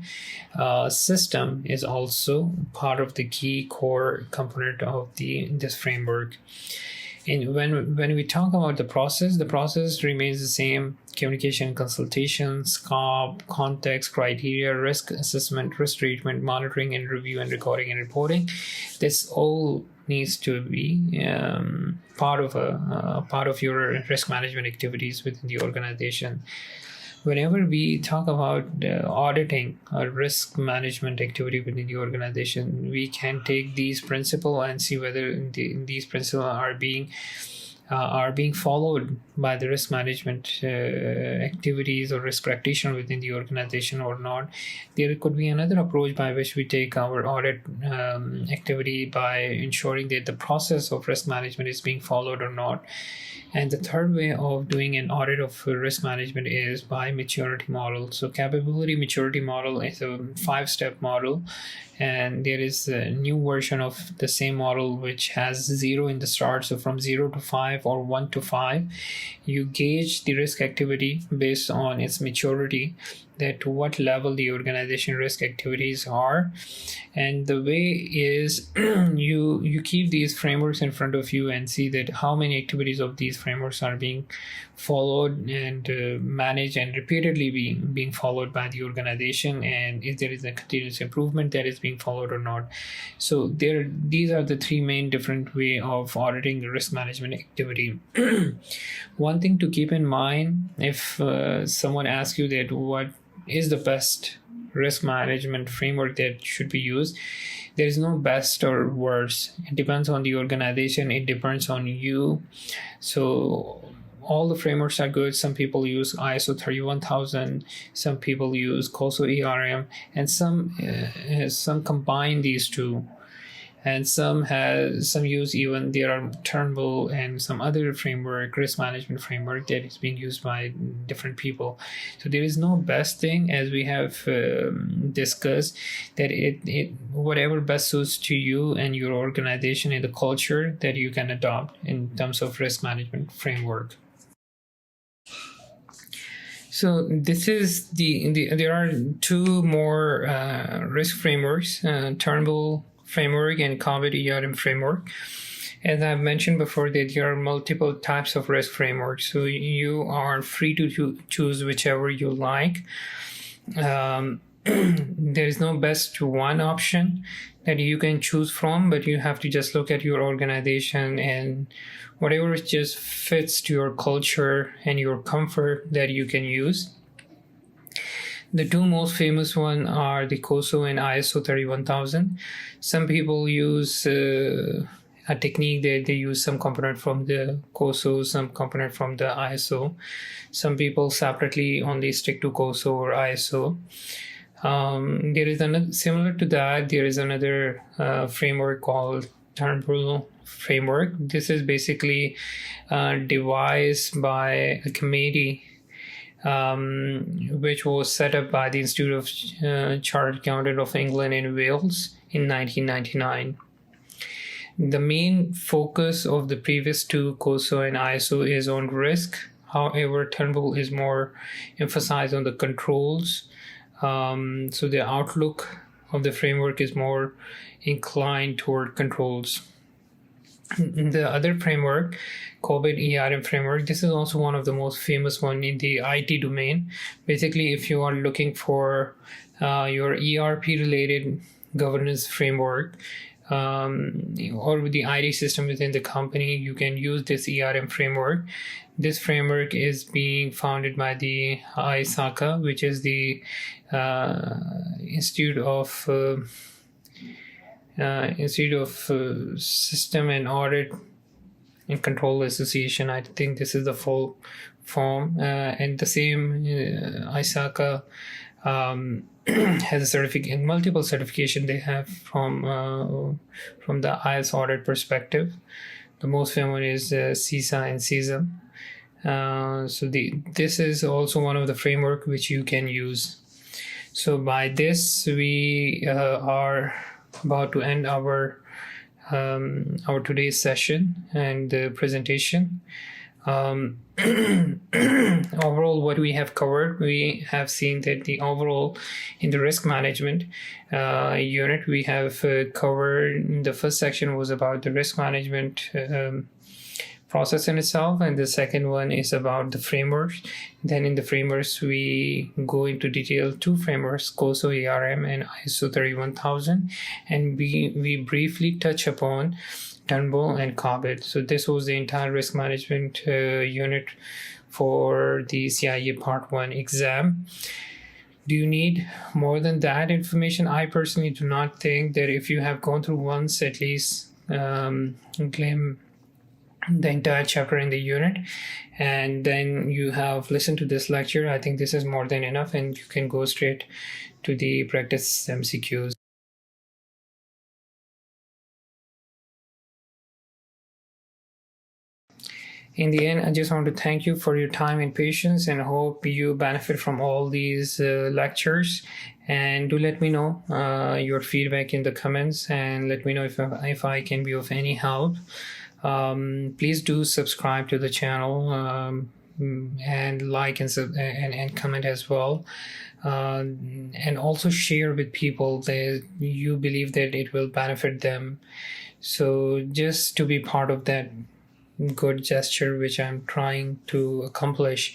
system is also part of the key core component of this framework. And when we talk about the process remains the same: communication, consultation, scope, context, criteria, risk assessment, risk treatment, monitoring and review, and recording and reporting. This all needs to be part of your risk management activities within the organization. Whenever we talk about auditing or risk management activity within the organization, we can take these principles and see whether these principles are being followed by the risk management activities or risk practitioner within the organization or not. There could be another approach by which we take our audit activity by ensuring that the process of risk management is being followed or not. And the third way of doing an audit of risk management is by maturity model. So capability maturity model is a 5-step model, and there is a new version of the same model which has 0 in the start. So from 0 to 5 or 1 to 5, you gauge the risk activity based on its maturity, that to what level the organization risk activities are. And the way is you keep these frameworks in front of you and see that how many activities of these frameworks are being followed and managed and repeatedly being followed by the organization, and if there is a continuous improvement that is being followed or not. So these are the 3 main different way of auditing the risk management activity. One thing to keep in mind, if someone asks you that what is the best risk management framework that should be used, there is no best or worse. It depends on the organization, it depends on you. So all the frameworks are good. Some people use ISO 31000, some people use COSO ERM, and some combine these two, and some use even there are Turnbull and some other framework, risk management framework, that is being used by different people. So there is no best thing, as we have discussed, that it whatever best suits to you and your organization and the culture that you can adopt in terms of risk management framework. So this is there are 2 more risk frameworks, Turnbull framework and COVID ERM framework. As I've mentioned before, that there are multiple types of risk frameworks, so you are free to choose whichever you like. There is no best one option that you can choose from, but you have to just look at your organization and whatever just fits to your culture and your comfort that you can use. The 2 most famous ones are the COSO and ISO 31000. Some people use a technique that they use some component from the COSO, some component from the ISO. Some people separately only stick to COSO or ISO. There is another similar to that. There is another framework called Turnbull framework. This is basically devised by a committee which was set up by the Institute of Chartered Accountant of England and Wales in 1999. The main focus of the previous 2, COSO and ISO, is on risk. However, Turnbull is more emphasized on the controls. So the outlook of the framework is more inclined toward controls. The other framework, COVID ERM framework, this is also one of the most famous one in the IT domain. Basically, if you are looking for your ERP related governance framework or with the IT system within the company, you can use this ERM framework. This framework is being founded by the ISACA, which is the Institute of System and Audit and Control Association. I think this is the full form. And the same ISACA has a multiple certification they have from the IS audit perspective. The most famous is CISA and CISM. So this is also one of the framework which you can use. So by this we are about to end our today's session and presentation. Overall, what we have covered, we have seen that the overall in the risk management unit, we have covered, the first section was about the risk management process in itself, and the second one is about the frameworks. Then in the frameworks, we go into detail two frameworks, COSO ERM and ISO 31000, and we briefly touch upon Turnbull and Corbett. So this was the entire risk management unit for the CIA Part 1 exam. Do you need more than that information? I personally do not think that if you have gone through once at least, claim the entire chapter in the unit, and then you have listened to this lecture, I think this is more than enough, and you can go straight to the practice MCQs. In the end, I just want to thank you for your time and patience, and hope you benefit from all these lectures. And do let me know your feedback in the comments, and let me know if I can be of any help. Please do subscribe to the channel, and like and comment as well, and also share with people that you believe that it will benefit them. So just to be part of that good gesture which I'm trying to accomplish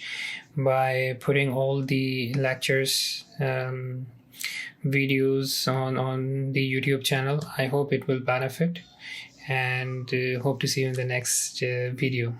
by putting all the lectures videos on the YouTube channel, I hope it will benefit, and hope to see you in the next video.